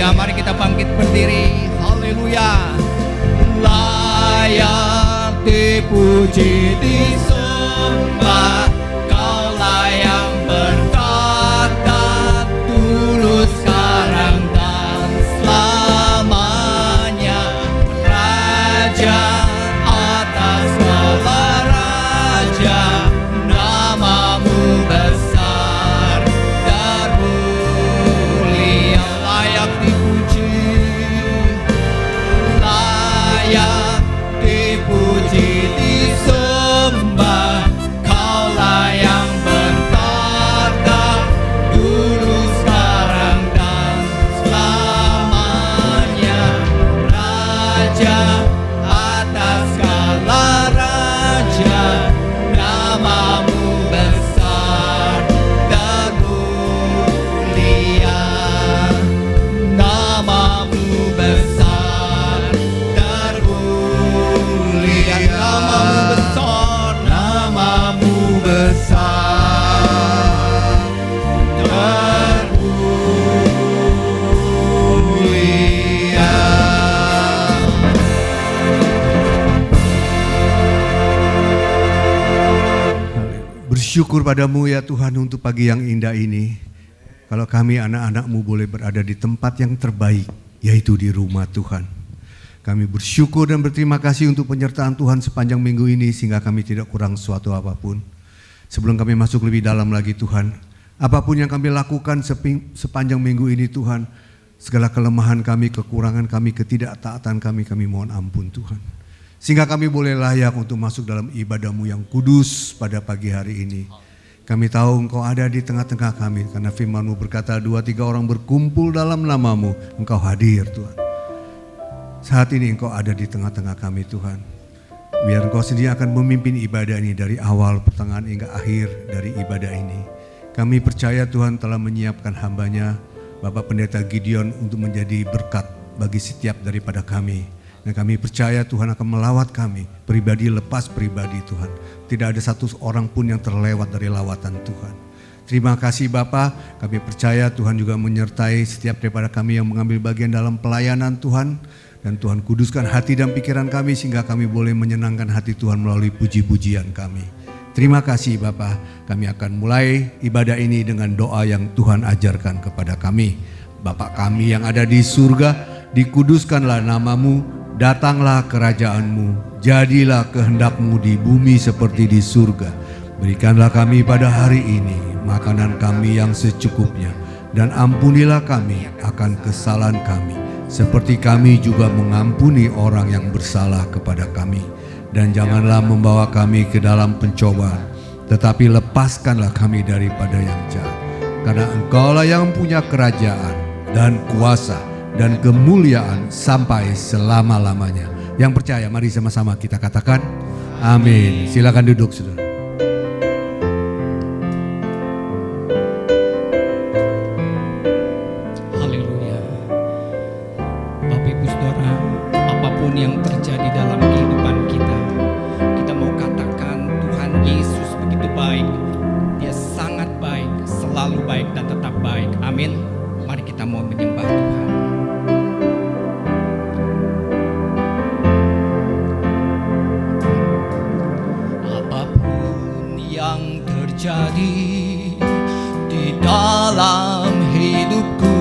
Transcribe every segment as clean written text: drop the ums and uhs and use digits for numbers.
Haleluya, mari kita bangkit berdiri. Haleluya. Layak dipuji, disembah, Kaulah yang bertata dulu, sekarang dan selamanya. Raja atas segala raja, namamu besar dan mulia. Layak dipuji, layak dipuji, disembah, Kaulah yang bertata dulu, sekarang dan selamanya. Raja atas segala raja, namamu besar dan mulia. Namamu besar dan mulia. Namamu besar, namamu besar dan mulia. Bersyukur padamu ya Tuhan untuk pagi yang indah ini. Kalau kami anak-anak-Mu boleh berada di tempat yang terbaik, yaitu di rumah Tuhan. Kami bersyukur dan berterima kasih untuk penyertaan Tuhan sepanjang minggu ini, sehingga kami tidak kurang suatu apapun. Sebelum kami masuk lebih dalam lagi Tuhan, apapun yang kami lakukan sepanjang minggu ini Tuhan, segala kelemahan kami, kekurangan kami, ketidaktaatan kami mohon ampun Tuhan. Sehingga kami boleh layak untuk masuk dalam ibadah-Mu yang kudus pada pagi hari ini. Kami tahu Engkau ada di tengah-tengah kami, karena firman-Mu berkata 2-3 orang berkumpul dalam nama-Mu, Engkau hadir Tuhan. Saat ini Engkau ada di tengah-tengah kami Tuhan. Biar Engkau sendiri akan memimpin ibadah ini dari awal, pertengahan hingga akhir dari ibadah ini. Kami percaya Tuhan telah menyiapkan hamba-Nya, Bapak Pendeta Gideon, untuk menjadi berkat bagi setiap daripada kami. Dan kami percaya Tuhan akan melawat kami, pribadi lepas pribadi Tuhan. Tidak ada satu orang pun yang terlewat dari lawatan Tuhan. Terima kasih Bapa, kami percaya Tuhan juga menyertai setiap daripada kami yang mengambil bagian dalam pelayanan Tuhan. Dan Tuhan kuduskan hati dan pikiran kami sehingga kami boleh menyenangkan hati Tuhan melalui puji-pujian kami. Terima kasih Bapa, kami akan mulai ibadah ini dengan doa yang Tuhan ajarkan kepada kami. Bapa kami yang ada di surga, dikuduskanlah nama-Mu, datanglah kerajaan-Mu, jadilah kehendak-Mu di bumi seperti di surga. Berikanlah kami pada hari ini makanan kami yang secukupnya, dan ampunilah kami akan kesalahan kami, seperti kami juga mengampuni orang yang bersalah kepada kami. Dan janganlah membawa kami ke dalam pencobaan, tetapi lepaskanlah kami daripada yang jahat. Karena Engkaulah yang punya kerajaan dan kuasa dan kemuliaan sampai selama-lamanya. Yang percaya, mari sama-sama kita katakan amin. Silakan duduk saudara. Haleluya. Bapak Ibu Saudara, apapun yang terjadi dalam kehidupan kita, kita mau katakan Tuhan Yesus begitu baik. Dia sangat baik, selalu baik dan tetap baik. Amin. Mari kita mau menyembah Tuhan. Apapun yang terjadi di dalam hidupku,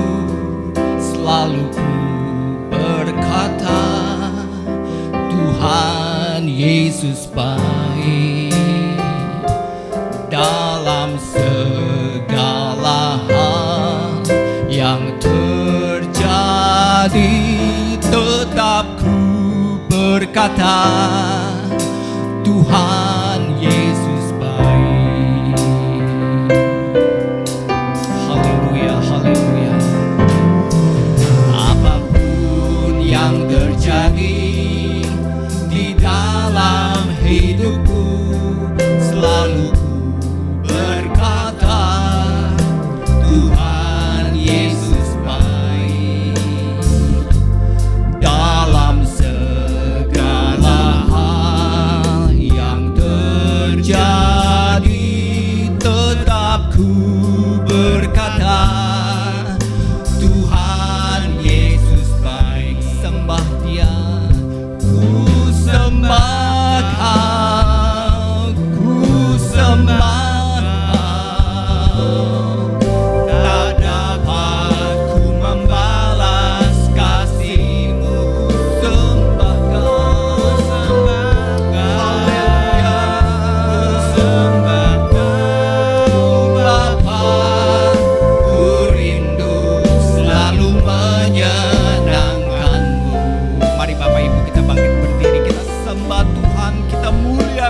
selalu ku berkata Tuhan Yesus baik. Dalam segala hal yang terjadi, tetap ku berkata Tuhan Yesus baik. Haleluya, haleluya. Apapun yang terjadi di dalam hidupku, selalu ku berkata Tuhan Yesus baik. Dalam segala hal yang terjadi,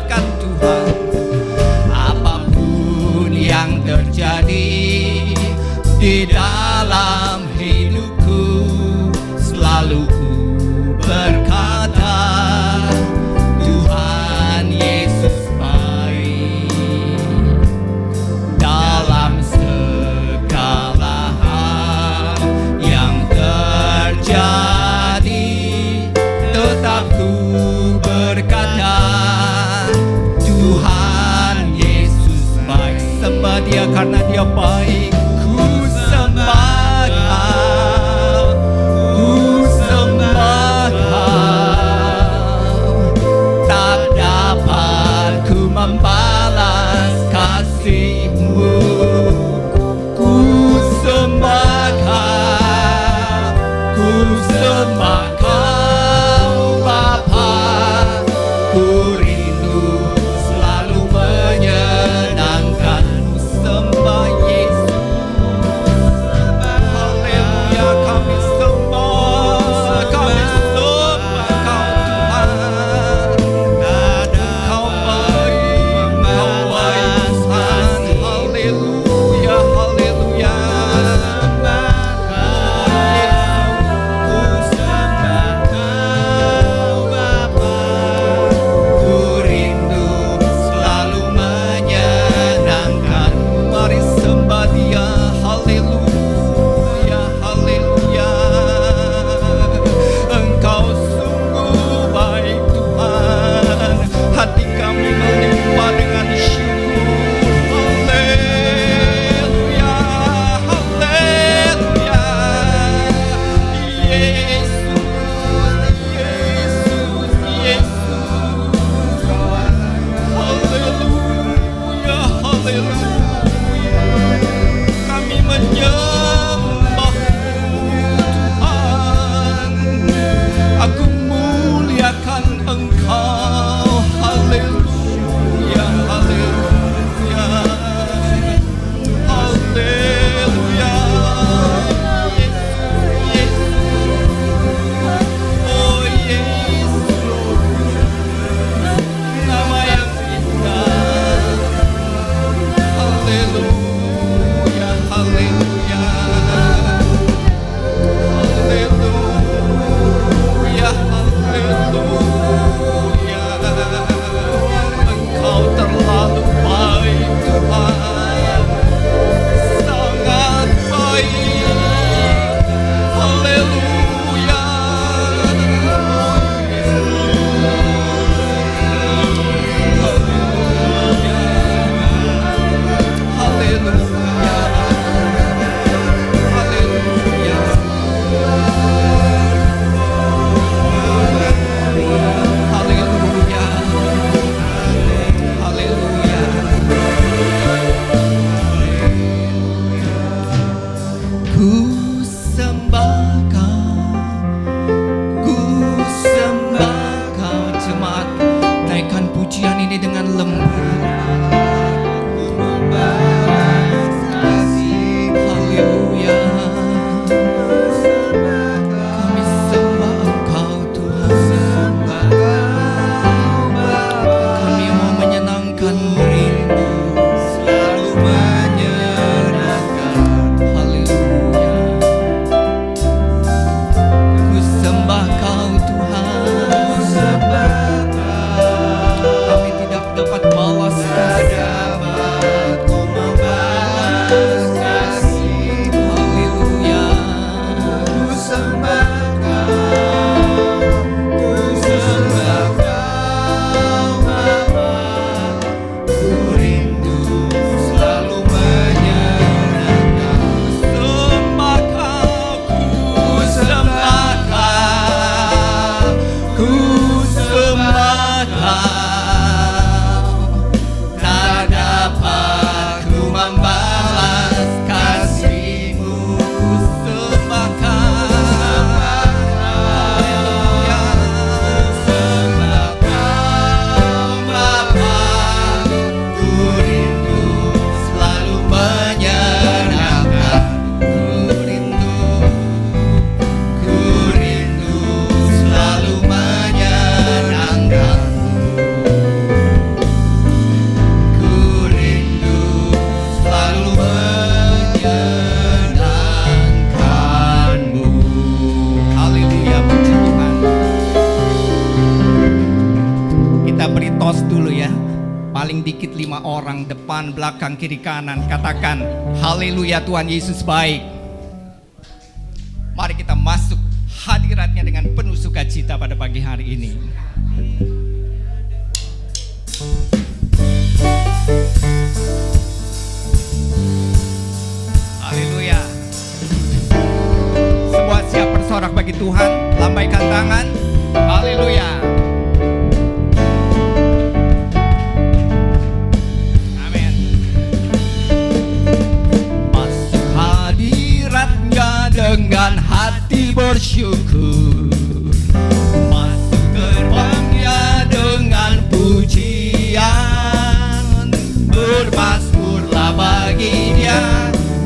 sembahkan Tuhan. Apapun yang terjadi di dalam hidupku, selalu ku berkata, Tuhan Yesus baik. Dalam segala hal yang terjadi, tetap ku berkata, Tuhan Yesus baik. Sembah Dia karena Dia baik. Ku sembah Kau, ku sembah Kau. Tak dapat ku membalas kasih-Mu. Ku sembah Kau, ku sembah Kau Bapa. Ku rindu selalu menyenangkan-Mu. Sembah Yesus. Haleluya, kami sembah Kau Tuhan. Kau baik, Kau baik Tuhan. Haleluya, haleluya. Ku rindu selalu menyenangkan. Mari sembah Dia. Haleluya, haleluya. Engkau sungguh baik Tuhan. Hati kami melimpah dengan syukur. Haleluya, haleluya. Yesus, Yesus, Yesus. Haleluya, haleluya. Kami menyembah-Mu Tuhan. Aku muliakan Engkau. Haleluya, haleluya. Haleluya. Yesus, oh Yesus. Nama yang indah. Haleluya, haleluya. Haleluya, haleluya. Engkau terlalu baik Tuhan. Sangat baik. Haleluya. Haleluya. Haleluya. Haleluya. Haleluya. Ku sembah Kau, ku sembah Kau. Jemaat, naikkan pujian ini dengan lembut. Haleluya. Kami sembah Engkau Tuhan. Kami mau menyenangkan-Mu. Rindu selalu menyenangkan. Haleluya. Ku sembah Kau Tuhan. Kami tidak dapat balas kasih paling dikit 5 orang, depan, belakang, kiri, kanan. Katakan, haleluya, Tuhan Yesus baik. Mari kita masuk hadiratnya dengan penuh sukacita pada pagi hari ini. Haleluya. Semua siap bersorak bagi Tuhan, lambaikan tangan. Haleluya. Amin. Masuk hadiratnya dengan hati bersyukur, masuk gerbangnya dengan pujian, bermasmurlah bagi Dia,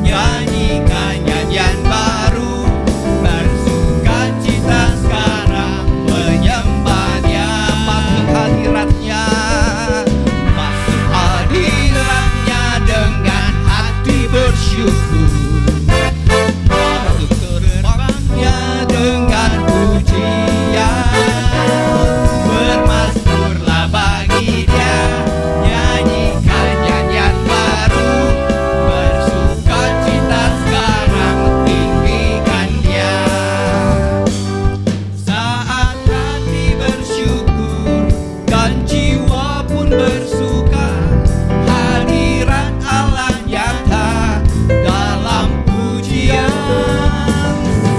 nyanyikan nyanyian baru, bersuka cita sekarang menyembah Dia. Masuk hadiratnya, masuk hadiratnya dengan hati bersyukur, masuk gerbangnya dengan pujian, bermasmurlah bagi Dia, nyanyikan nyanyian baru, bersuka cita sekarang tinggikan Dia. Saat hati bersyukur dan jiwa pun bersuka, hadirat Allah nyata dalam pujian.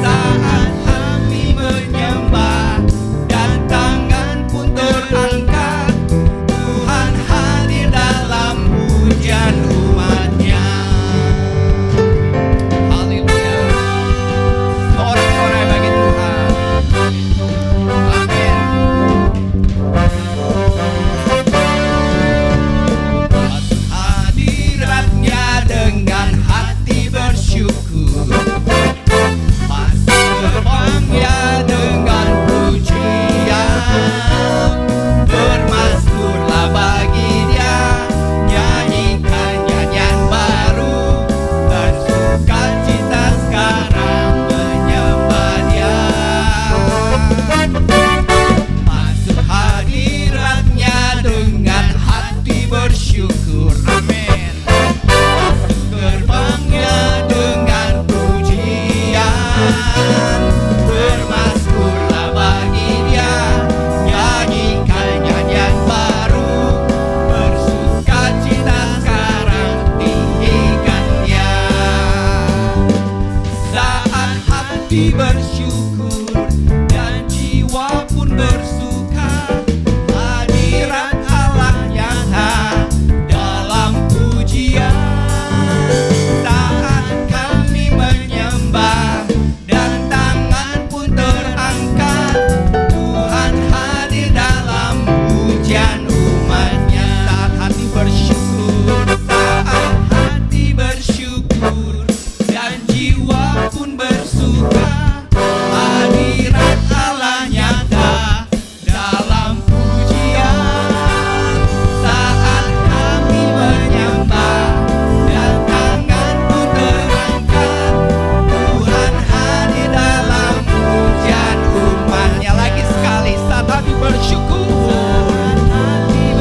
Saat kami menyembah dan tangan pun terangkat, Tuhan hadir dalam pujian umat-Nya. Haleluya. Sorak-sorai bagi Tuhan. Amin. Masuk hadiratnya dengan hati bersyukur, masuk gerbangnya dengan pujian, bermasmurlah bagi Dia, nyanyikan nyanyian baru, bersuka cita sekarang menyembah Dia. Masuk hadiratnya dengan hati bersyukur, amin. Masuk gerbangnya dengan pujian, bermasmurlah bagi Dia, nyanyikan nyanyian baru, bersuka cita sekarang tinggikan Dia. Saat hati bersyukur dan jiwa pun bersuka, hadirat Allah nyata dalam pujian. Saat kami menyembah dan tangan pun terangkat, Tuhan hadir dalam pujian umat-Nya. Saat hati bersyukur, saat hati bersyukur dan jiwa pun bersuka, hadirat Allah nyata dalam pujian. Saat kami menyembah dan tangan pun terangkat, Tuhan hadir dalam pujian umat-Nya. Lagi sekali, saat hati bersyukur,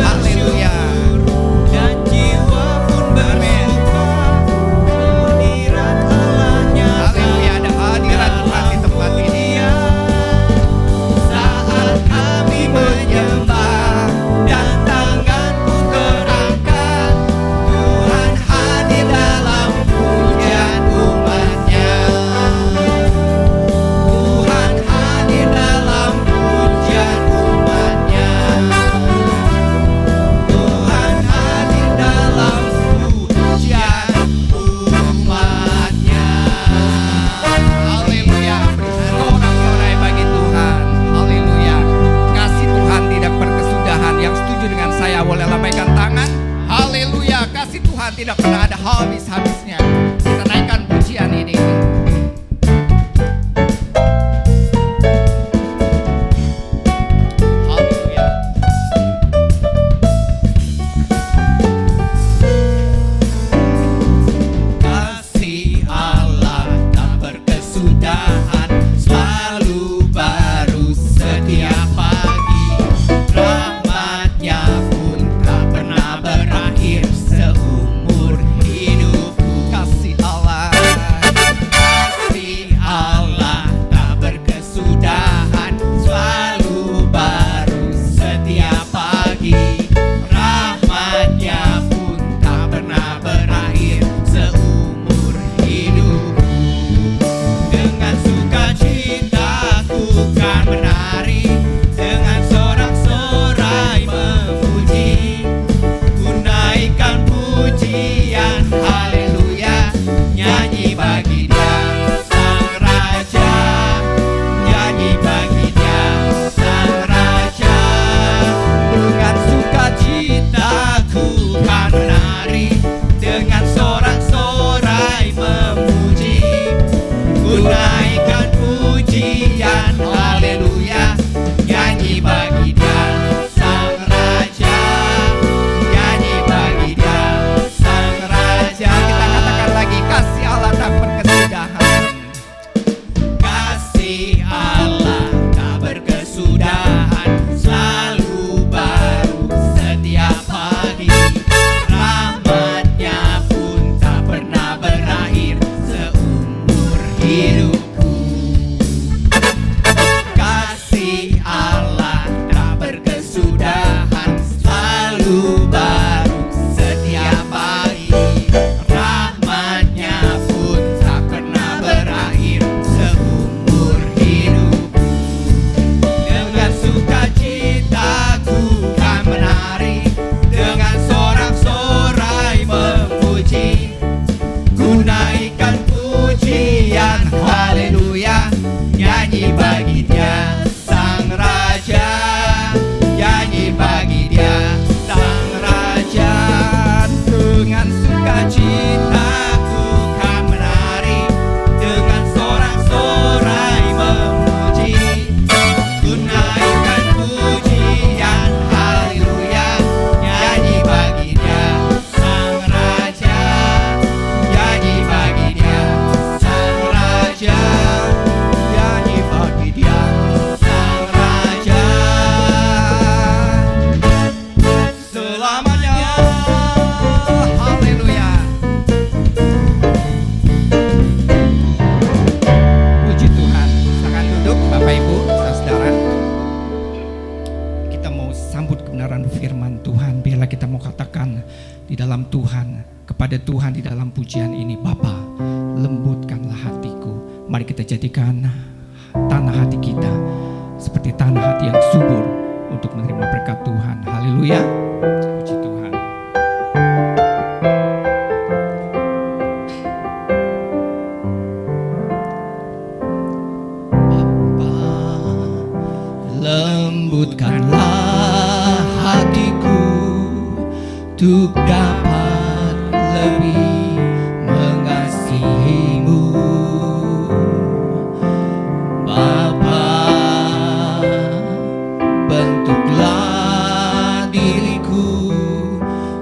haleluya, dan jiwa pun bersuka, hadirat Allah nyata. Haleluya, ada hadirat Tuhan di tempat ini. Saat kami menyembah dan tangan pun terangkat, Tuhan hadir dalam pujian umat-Nya. Tuhan hadir dalam pujian umat-Nya. Tuhan hadir dalam pujian umat-Nya. Haleluya. Sorak-sorai bagi Tuhan. Haleluya. Kasih Tuhan tidak berkesudahan. Yang setuju dengan saya boleh lambaikan tangan. Haleluya. Kasih Tuhan tidak pernah ada habis-habisnya. Kita naikkan pujian ini. Haleluya. Kasih Allah tak berkesudahan, selalu baru setiap pagi. Rahmat-Nya pun tak pernah Bapak Ibu, saudara, kita mau sambut kebenaran firman Tuhan. Biarlah kita mau katakan di dalam Tuhan, kepada Tuhan di dalam pujian ini, Bapa, lembutkanlah hatiku. Mari kita jadikan tanah hati kita seperti tanah hati yang subur untuk menerima berkat Tuhan. Haleluya, puji Tuhan. Lembutkanlah hatiku untuk dapat lebih mengasihimu, Bapa. Bentuklah diriku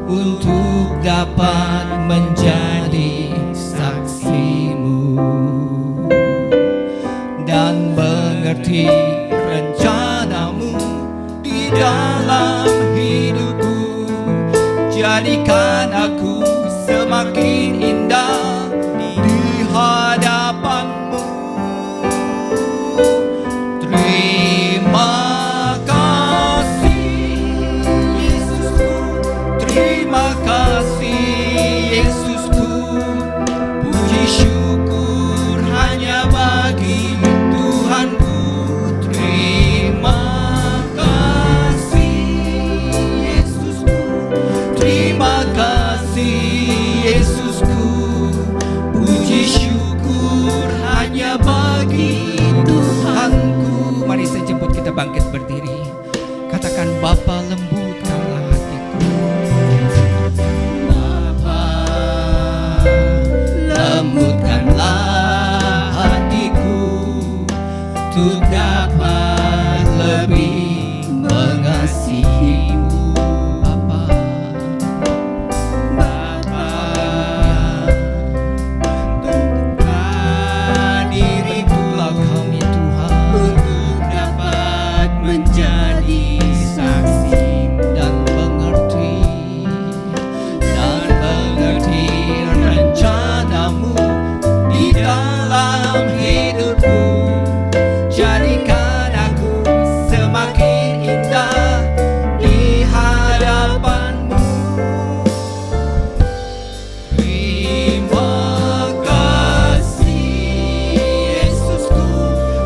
untuk dapat menjadi saksimu dan mengerti rencanamu di dalam hidupku. Jadikan aku semakin indah di hadapanmu. Terima kasih Yesusku, terima kasih Yesusku. Puji syukur hanya bagi Tuhanku. Terima kasih Yesusku, terima kasih Yesusku. Puji syukur hanya bagi Tuhanku. Mari sejemput kita bangkit berdiri. Katakan, Bapa, lembutkanlah hatiku. Bapa, lembutkanlah hatiku untuk dapat lebih mengasihimu, Bapa. Bapa, bentuklah diriku kami Tuhan untuk dapat menjadi saksi dan mengerti rencanamu di dalam hidupku. Jadikan aku semakin indah di hadapanmu. Terima kasih Yesusku,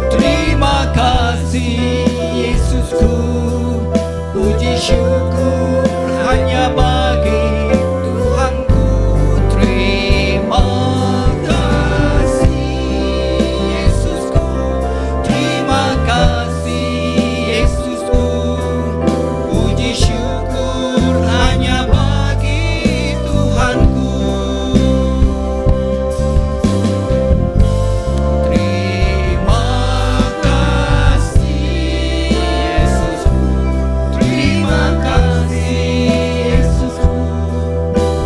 terima kasih Yesusku. Puji syukur hanya bagi Tuhanku. Terima kasih Yesusku, terima kasih Yesusku. Puji syukur hanya bagi Tuhanku. Terima kasih Yesusku, terima kasih Yesusku.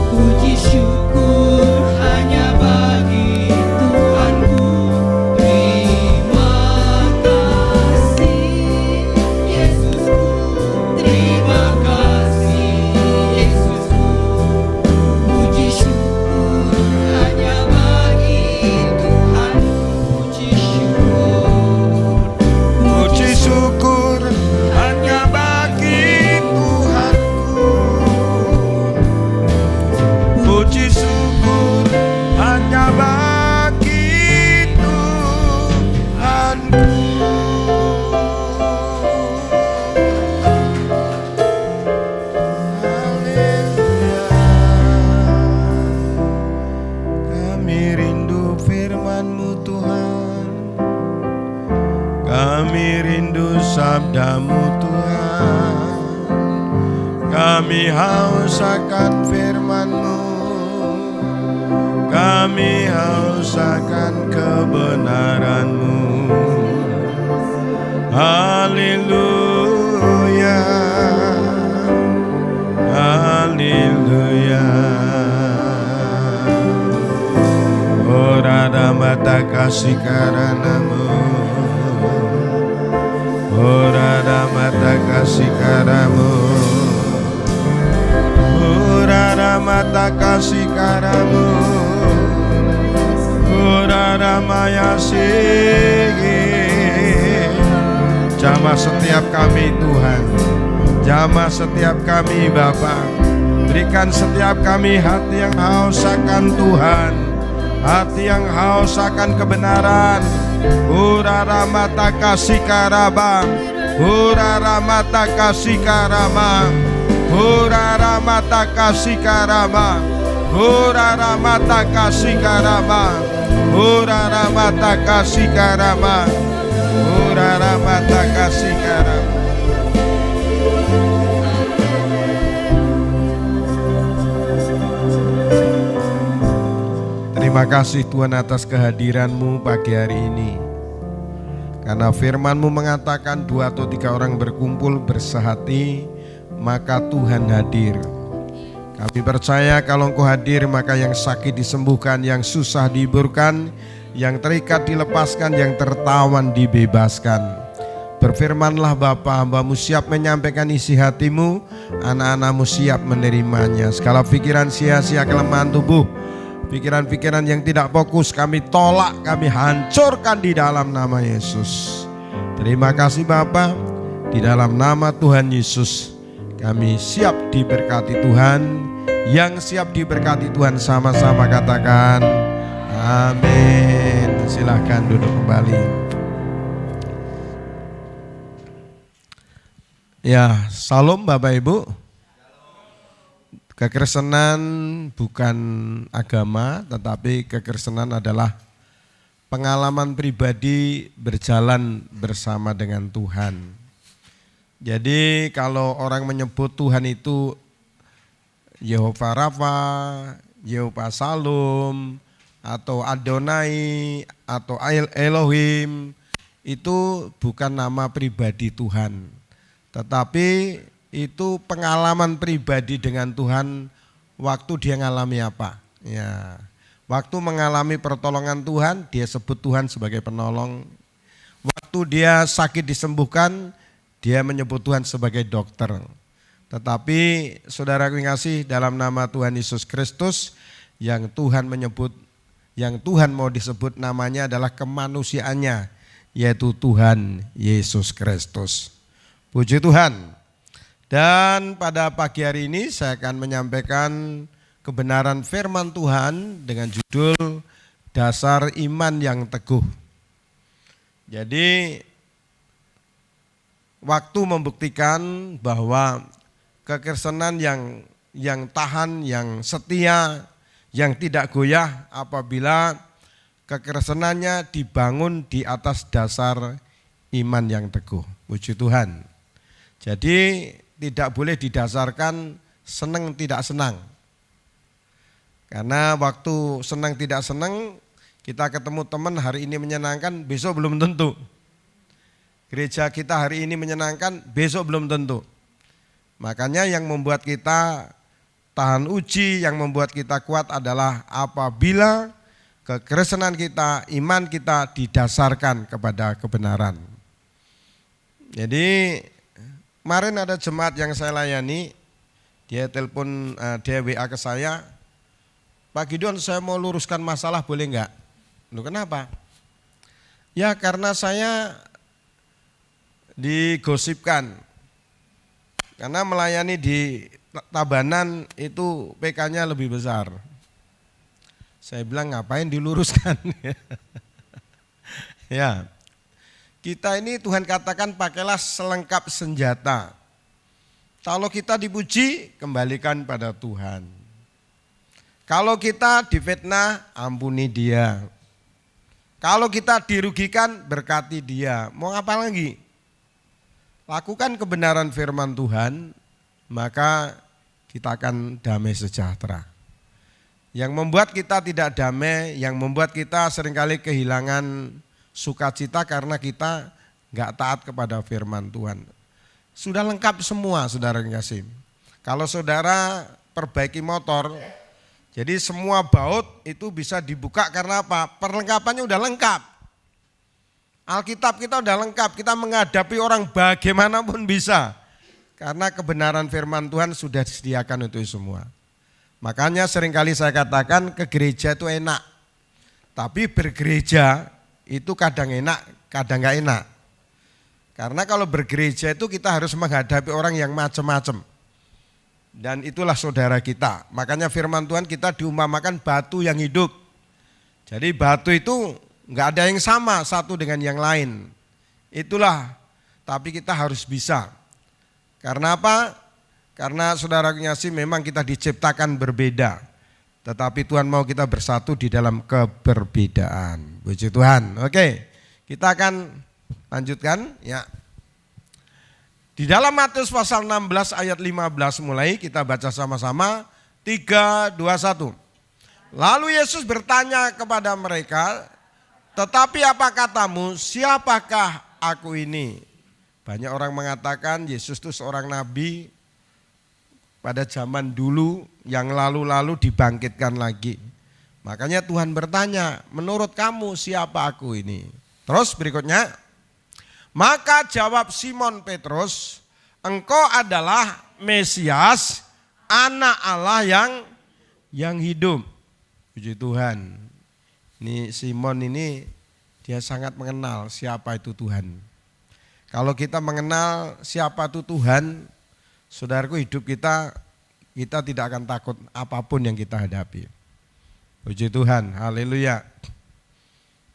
Puji syukur hanya bagi Tuhanku. Terima kasih Yesusku, terima kasih Yesusku. Puji syukur hanya bagi Tuhan. Puji syukur hanya bagi Tuhanku. Puji syukur hanya bagi Tuhanku. Haleluya. Kami rindu firman-Mu Tuhan. Kami rindu sabda-Mu Tuhan. Kami haus akan firman-Mu. Kami haus akan kebenaran-Mu. Haleluya. Haleluya. Ora mata kasih karena-Mu. Ora mata kasih karamu. Ora mata kasih karamu. Ora maya sigi. Jamah setiap kami Tuhan, jamah setiap kami Bapa. Berikan setiap kami hati yang haus akan Tuhan, hati yang haus akan kebenaran. Urara mata kasih karaba, urara mata kasih karama, urara mata kasih karama, urara mata kasih karama, urara mata kasih karama, urara mata kasih karama. Terima kasih Tuhan atas kehadiran-Mu pagi hari ini. Karena firman-Mu mengatakan 2 atau 3 orang berkumpul bersehati, maka Tuhan hadir. Kami percaya kalau Engkau hadir, maka yang sakit disembuhkan, yang susah dihiburkan, yang terikat dilepaskan, yang tertawan dibebaskan. Berfirmanlah Bapa, hamba-Mu siap menyampaikan isi hati-Mu, anak-anak-Mu siap menerimanya. Segala pikiran sia-sia, kelemahan tubuh, pikiran-pikiran yang tidak fokus kami tolak, kami hancurkan di dalam nama Yesus. Terima kasih Bapa, di dalam nama Tuhan Yesus kami siap diberkati Tuhan. Yang siap diberkati Tuhan sama-sama katakan amin. Silahkan duduk kembali. Ya, salam Bapak Ibu. Kekristenan bukan agama, tetapi kekristenan adalah pengalaman pribadi berjalan bersama dengan Tuhan. Jadi kalau orang menyebut Tuhan itu Yehova Rafa, Yehova Salom, atau Adonai, atau Elohim, itu bukan nama pribadi Tuhan. Tetapi itu pengalaman pribadi dengan Tuhan waktu dia ngalami apa. Ya, waktu mengalami pertolongan Tuhan, dia sebut Tuhan sebagai penolong. Waktu dia sakit disembuhkan, dia menyebut Tuhan sebagai dokter. Tetapi saudara kasih, dalam nama Tuhan Yesus Kristus, yang Tuhan menyebut, yang Tuhan mau disebut namanya adalah kemanusiaannya, yaitu Tuhan Yesus Kristus. Puji Tuhan. Dan pada pagi hari ini saya akan menyampaikan kebenaran firman Tuhan dengan judul Dasar Iman yang Teguh. Jadi waktu membuktikan bahwa kekristenan yang tahan, yang setia, yang tidak goyah apabila kekristenannya dibangun di atas dasar iman yang teguh. Puji Tuhan. Jadi tidak boleh didasarkan senang tidak senang. Karena waktu senang tidak senang, kita ketemu teman hari ini menyenangkan, besok belum tentu. Gereja kita hari ini menyenangkan, besok belum tentu. Makanya yang membuat kita tahan uji, yang membuat kita kuat adalah apabila kekristenan kita, iman kita didasarkan kepada kebenaran. Jadi kemarin ada jemaat yang saya layani, dia telepon, dia WA ke saya, Pak Gideon saya mau luruskan masalah boleh enggak? Loh kenapa? Ya karena saya digosipkan, karena melayani di Tabanan itu PK-nya lebih besar. Saya bilang ngapain diluruskan? Ya. Kita ini Tuhan katakan pakailah selengkap senjata. Kalau kita dipuji, kembalikan pada Tuhan. Kalau kita difitnah, ampuni dia. Kalau kita dirugikan, berkati dia. Mau apa lagi? Lakukan kebenaran firman Tuhan, maka kita akan damai sejahtera. Yang membuat kita tidak damai, yang membuat kita seringkali kehilangan sukacita karena kita nggak taat kepada firman Tuhan. Sudah lengkap semua saudara yang kasih. Kalau saudara perbaiki motor, jadi semua baut itu bisa dibuka karena apa? Perlengkapannya udah lengkap. Alkitab kita udah lengkap, kita menghadapi orang bagaimanapun bisa. Karena kebenaran firman Tuhan sudah disediakan untuk semua. Makanya seringkali saya katakan ke gereja itu enak. Tapi bergereja itu kadang enak, kadang gak enak. Karena kalau bergereja itu kita harus menghadapi orang yang macam-macam. Dan itulah saudara kita. Makanya firman Tuhan kita diumpamakan batu yang hidup. Jadi batu itu enggak ada yang sama satu dengan yang lain. Itulah, tapi kita harus bisa. Karena apa? Karena saudara kekasih memang kita diciptakan berbeda. Tetapi Tuhan mau kita bersatu di dalam keberbedaan. Puji Tuhan. Oke, kita akan lanjutkan ya. Di dalam Matius pasal 16 ayat 15 mulai kita baca sama-sama. 3, 2, 1. Lalu Yesus bertanya kepada mereka, tetapi apa katamu, siapakah aku ini? Banyak orang mengatakan Yesus itu seorang nabi pada zaman dulu yang lalu-lalu dibangkitkan lagi. Makanya Tuhan bertanya, menurut kamu siapa aku ini? Terus berikutnya, maka jawab Simon Petrus, engkau adalah Mesias, anak Allah yang hidup. Puji Tuhan. Ini Simon ini dia sangat mengenal siapa itu Tuhan. Kalau kita mengenal siapa itu Tuhan, saudaraku, hidup kita tidak akan takut apapun yang kita hadapi. Puji Tuhan, haleluya.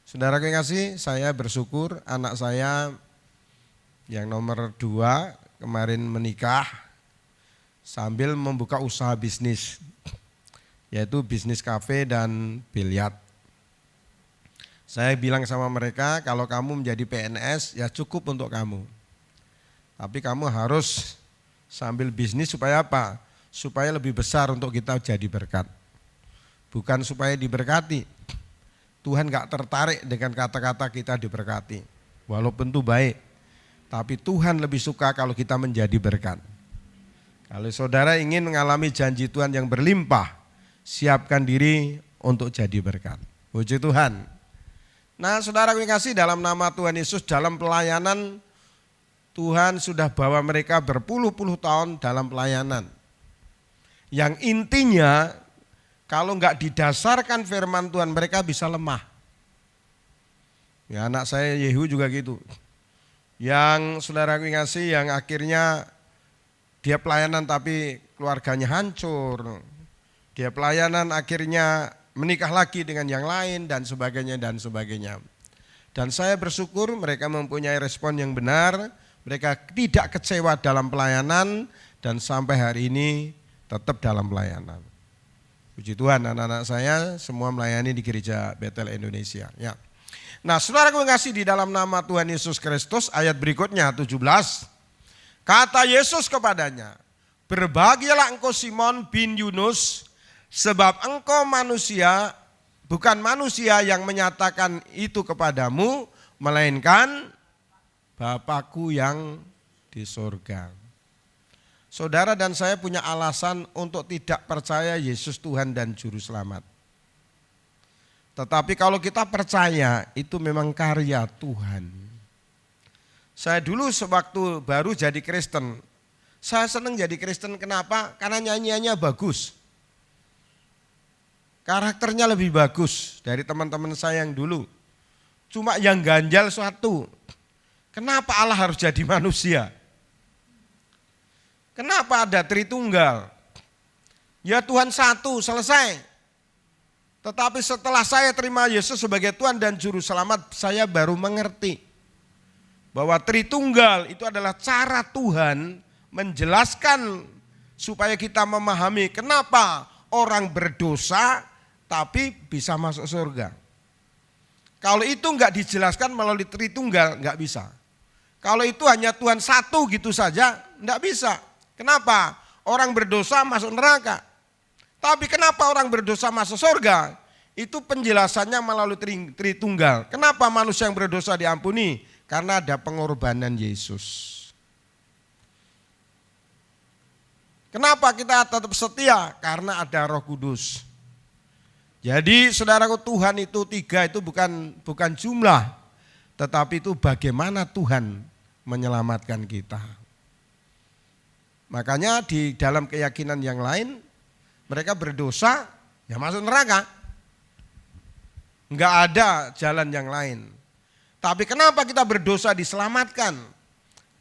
Saudara yang kasih, saya bersyukur anak saya yang nomor 2 kemarin menikah sambil membuka usaha bisnis, yaitu bisnis kafe dan biliar. Saya bilang sama mereka, kalau kamu menjadi PNS ya cukup untuk kamu. Tapi kamu harus sambil bisnis supaya apa? Supaya lebih besar untuk kita jadi berkat. Bukan supaya diberkati. Tuhan gak tertarik dengan kata-kata kita diberkati. Walaupun itu baik. Tapi Tuhan lebih suka kalau kita menjadi berkat. Kalau saudara ingin mengalami janji Tuhan yang berlimpah, siapkan diri untuk jadi berkat. Puji Tuhan. Nah saudara yang kasih, dalam nama Tuhan Yesus, dalam pelayanan Tuhan sudah bawa mereka berpuluh-puluh tahun dalam pelayanan. Yang intinya kalau enggak didasarkan firman Tuhan mereka bisa lemah. Ya anak saya Yehu juga gitu. Yang saudara yang kasih, yang akhirnya dia pelayanan tapi keluarganya hancur. Dia pelayanan akhirnya menikah lagi dengan yang lain dan sebagainya dan sebagainya. Dan saya bersyukur mereka mempunyai respon yang benar. Mereka tidak kecewa dalam pelayanan dan sampai hari ini tetap dalam pelayanan. Puji Tuhan, anak-anak saya semua melayani di gereja Betel Indonesia. Ya. Nah, saudara yang kasih, di dalam nama Tuhan Yesus Kristus, ayat berikutnya 17. Kata Yesus kepadanya, berbahagialah engkau Simon bin Yunus, sebab engkau manusia, bukan manusia yang menyatakan itu kepadamu, melainkan Bapakku yang di surga. Saudara dan saya punya alasan untuk tidak percaya Yesus Tuhan dan Juru Selamat. Tetapi kalau kita percaya, itu memang karya Tuhan. Saya dulu sewaktu baru jadi Kristen, saya senang jadi Kristen. Kenapa? Karena nyanyiannya bagus. Karakternya lebih bagus dari teman-teman saya yang dulu. Cuma yang ganjal suatu, kenapa Allah harus jadi manusia? Kenapa ada Tritunggal? Ya Tuhan satu, selesai. Tetapi setelah saya terima Yesus sebagai Tuhan dan Juru Selamat, saya baru mengerti bahwa Tritunggal itu adalah cara Tuhan menjelaskan supaya kita memahami kenapa orang berdosa tapi bisa masuk surga. Kalau itu enggak dijelaskan melalui Tritunggal, enggak bisa. Kalau itu hanya Tuhan satu gitu saja, enggak bisa. Kenapa? Orang berdosa masuk neraka. Tapi kenapa orang berdosa masuk surga? Itu penjelasannya melalui Tritunggal. Kenapa manusia yang berdosa diampuni? Karena ada pengorbanan Yesus. Kenapa kita tetap setia? Karena ada Roh Kudus. Jadi saudaraku, Tuhan itu 3 itu bukan jumlah, tetapi itu bagaimana Tuhan menyelamatkan kita. Makanya di dalam keyakinan yang lain, mereka berdosa, ya masuk neraka. Enggak ada jalan yang lain. Tapi kenapa kita berdosa diselamatkan?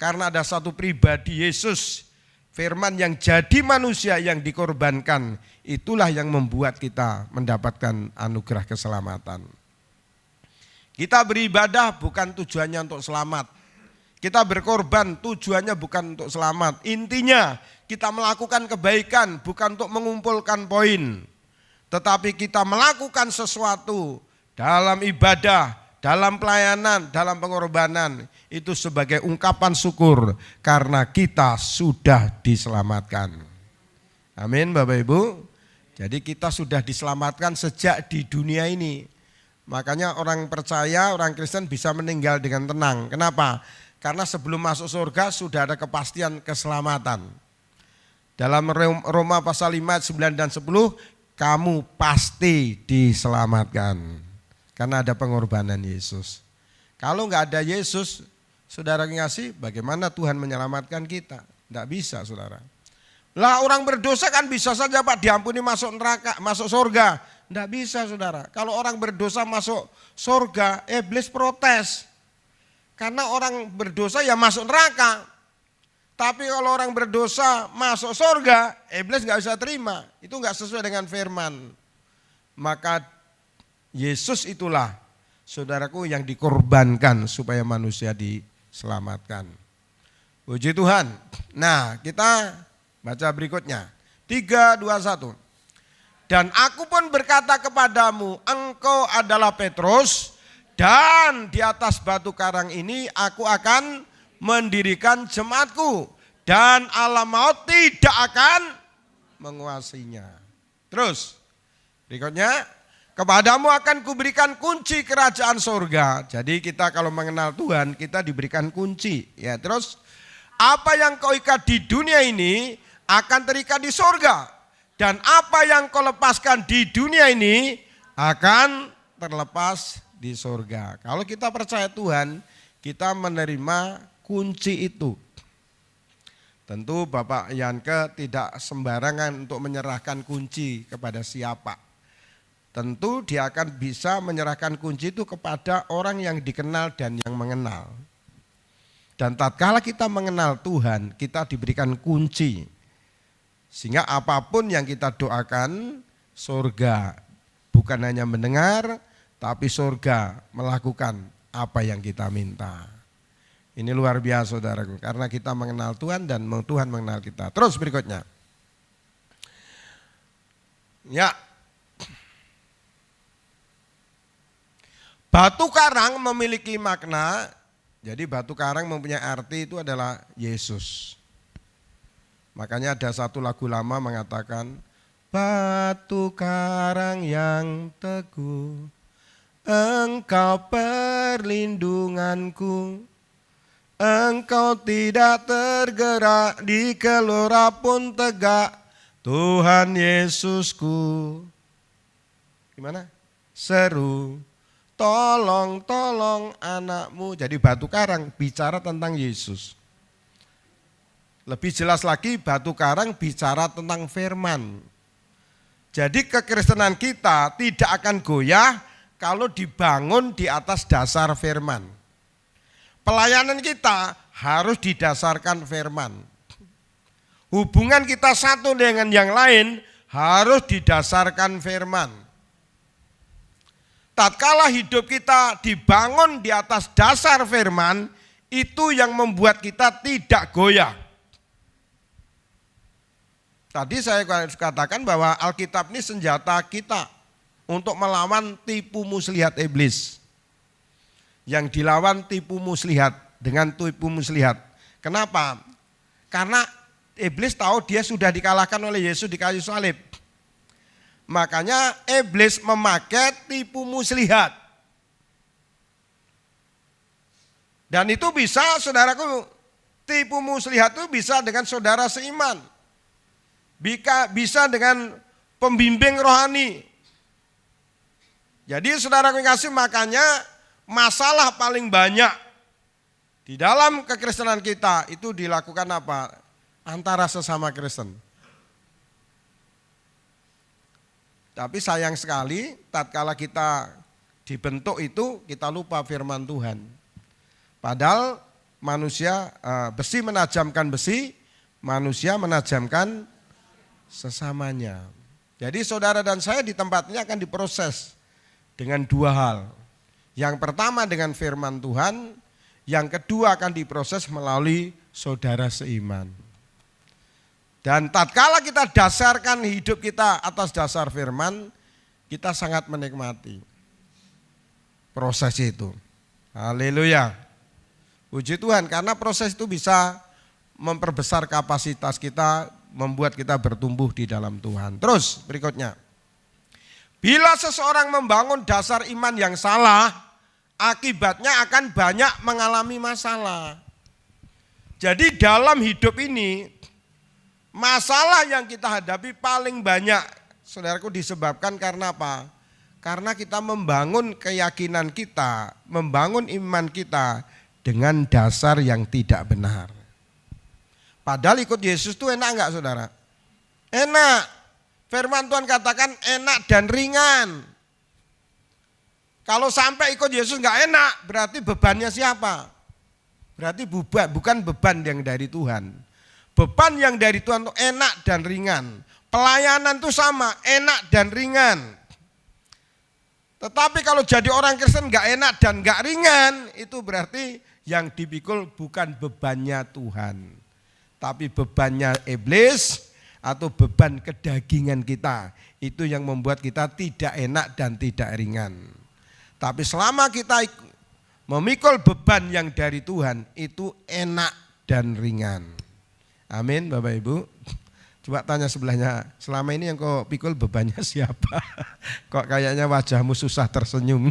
Karena ada satu pribadi Yesus, firman yang jadi manusia yang dikorbankan, itulah yang membuat kita mendapatkan anugerah keselamatan. Kita beribadah bukan tujuannya untuk selamat. Kita berkorban tujuannya bukan untuk selamat. Intinya kita melakukan kebaikan bukan untuk mengumpulkan poin. Tetapi kita melakukan sesuatu dalam ibadah, dalam pelayanan, dalam pengorbanan. Itu sebagai ungkapan syukur karena kita sudah diselamatkan. Amin Bapak Ibu. Jadi kita sudah diselamatkan sejak di dunia ini. Makanya orang percaya, orang Kristen bisa meninggal dengan tenang. Kenapa? Karena sebelum masuk surga sudah ada kepastian keselamatan. Dalam Roma pasal 5, 9 dan 10, kamu pasti diselamatkan. Karena ada pengorbanan Yesus. Kalau enggak ada Yesus, saudara ngasih, bagaimana Tuhan menyelamatkan kita? Tidak bisa saudara. Lah orang berdosa kan bisa saja Pak diampuni masuk neraka, masuk surga. Tidak bisa saudara. Kalau orang berdosa masuk surga, iblis protes. Karena orang berdosa ya masuk neraka. Tapi kalau orang berdosa masuk surga, iblis nggak bisa terima. Itu nggak sesuai dengan firman. Maka Yesus itulah saudaraku yang dikorbankan supaya manusia diselamatkan. Puji Tuhan. Nah kita baca berikutnya. 3, 2, 1. Dan aku pun berkata kepadamu, engkau adalah Petrus, dan di atas batu karang ini aku akan mendirikan jemaatku, dan alam maut tidak akan menguasainya. Terus, berikutnya, kepadamu akan kuberikan kunci kerajaan surga. Jadi kita kalau mengenal Tuhan, kita diberikan kunci. Ya, terus, apa yang kau ikat di dunia ini akan terikat di surga. Dan apa yang kau lepaskan di dunia ini akan terlepas di surga. Kalau kita percaya Tuhan, kita menerima kunci itu. Tentu Bapak Yanke tidak sembarangan untuk menyerahkan kunci kepada siapa. Tentu dia akan bisa menyerahkan kunci itu kepada orang yang dikenal dan yang mengenal. Dan tatkala kita mengenal Tuhan, kita diberikan kunci. Sehingga apapun yang kita doakan, surga bukan hanya mendengar, tapi surga melakukan apa yang kita minta. Ini luar biasa saudaraku, karena kita mengenal Tuhan dan Tuhan mengenal kita. Terus berikutnya. Ya. Batu karang memiliki makna, jadi batu karang mempunyai arti itu adalah Yesus. Makanya ada satu lagu lama mengatakan, batu karang yang teguh, engkau perlindunganku, engkau tidak tergerak, di gelora pun tegak, Tuhan Yesusku. Gimana? Seru, tolong, tolong anakmu. Jadi batu karang bicara tentang Yesus. Lebih jelas lagi batu karang bicara tentang firman. Jadi kekristenan kita tidak akan goyah kalau dibangun di atas dasar firman. Pelayanan kita harus didasarkan firman. Hubungan kita satu dengan yang lain harus didasarkan firman. Tatkala hidup kita dibangun di atas dasar firman, itu yang membuat kita tidak goyah. Tadi saya katakan bahwa Alkitab ini senjata kita untuk melawan tipu muslihat iblis. Yang dilawan tipu muslihat dengan tipu muslihat. Kenapa? Karena iblis tahu dia sudah dikalahkan oleh Yesus di kayu salib. Makanya iblis memakai tipu muslihat. Dan itu bisa, saudaraku, tipu muslihat itu bisa dengan saudara seiman. Bisa dengan pembimbing rohani. Jadi saudara kasih, makanya masalah paling banyak di dalam kekristenan kita itu dilakukan apa? Antara sesama Kristen. Tapi sayang sekali tatkala kita dibentuk itu kita lupa firman Tuhan. Padahal besi menajamkan besi, manusia menajamkan sesamanya. Jadi saudara dan saya di tempat ini akan diproses dengan dua hal. Yang pertama dengan firman Tuhan, yang kedua akan diproses melalui saudara seiman. Dan tatkala kita dasarkan hidup kita atas dasar firman, kita sangat menikmati proses itu. Haleluya. Puji Tuhan, karena proses itu bisa memperbesar kapasitas kita, membuat kita bertumbuh di dalam Tuhan. Terus berikutnya, bila seseorang membangun dasar iman yang salah, akibatnya akan banyak mengalami masalah. Jadi dalam hidup ini, masalah yang kita hadapi paling banyak, saudaraku, disebabkan karena apa? Karena kita membangun keyakinan kita, membangun iman kita dengan dasar yang tidak benar. Padahal ikut Yesus itu enak enggak saudara? Enak. Firman Tuhan katakan enak dan ringan. Kalau sampai ikut Yesus enggak enak, berarti bebannya siapa? Berarti bukan beban yang dari Tuhan. Beban yang dari Tuhan itu enak dan ringan. Pelayanan itu sama, enak dan ringan. Tetapi kalau jadi orang Kristen enggak enak dan enggak ringan, itu berarti yang dipikul bukan bebannya Tuhan, tapi bebannya iblis atau beban kedagingan kita. Itu yang membuat kita tidak enak dan tidak ringan. Tapi selama kita memikul beban yang dari Tuhan, itu enak dan ringan. Amin Bapak Ibu. Coba tanya sebelahnya, selama ini yang kau pikul bebannya siapa? Kok kayaknya wajahmu susah tersenyum.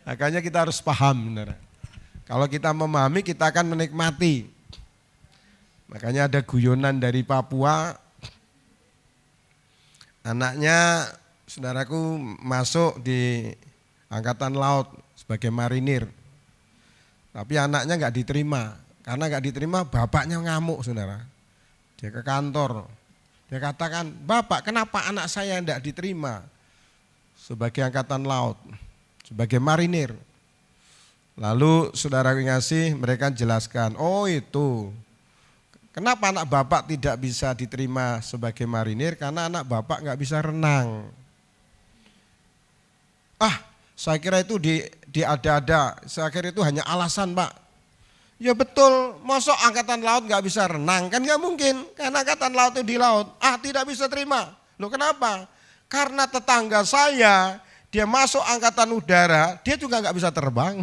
Makanya kita harus paham, benar. Kalau kita memahami, kita akan menikmati. Makanya ada guyonan dari Papua, anaknya saudaraku masuk di angkatan laut sebagai marinir. Tapi anaknya enggak diterima, karena enggak diterima bapaknya ngamuk saudara. Dia ke kantor, dia katakan, "Bapak, kenapa anak saya enggak diterima sebagai angkatan laut, sebagai marinir?" Lalu saudara ngasih, mereka jelaskan, "Oh itu, kenapa anak bapak tidak bisa diterima sebagai marinir? Karena anak bapak nggak bisa renang." Saya kira itu diada-ada, saya kira itu hanya alasan Pak. Ya betul, masuk angkatan laut nggak bisa renang, kan nggak mungkin, karena angkatan laut itu di laut. Tidak bisa terima. Loh kenapa? Karena tetangga saya, dia masuk angkatan udara, dia juga nggak bisa terbang.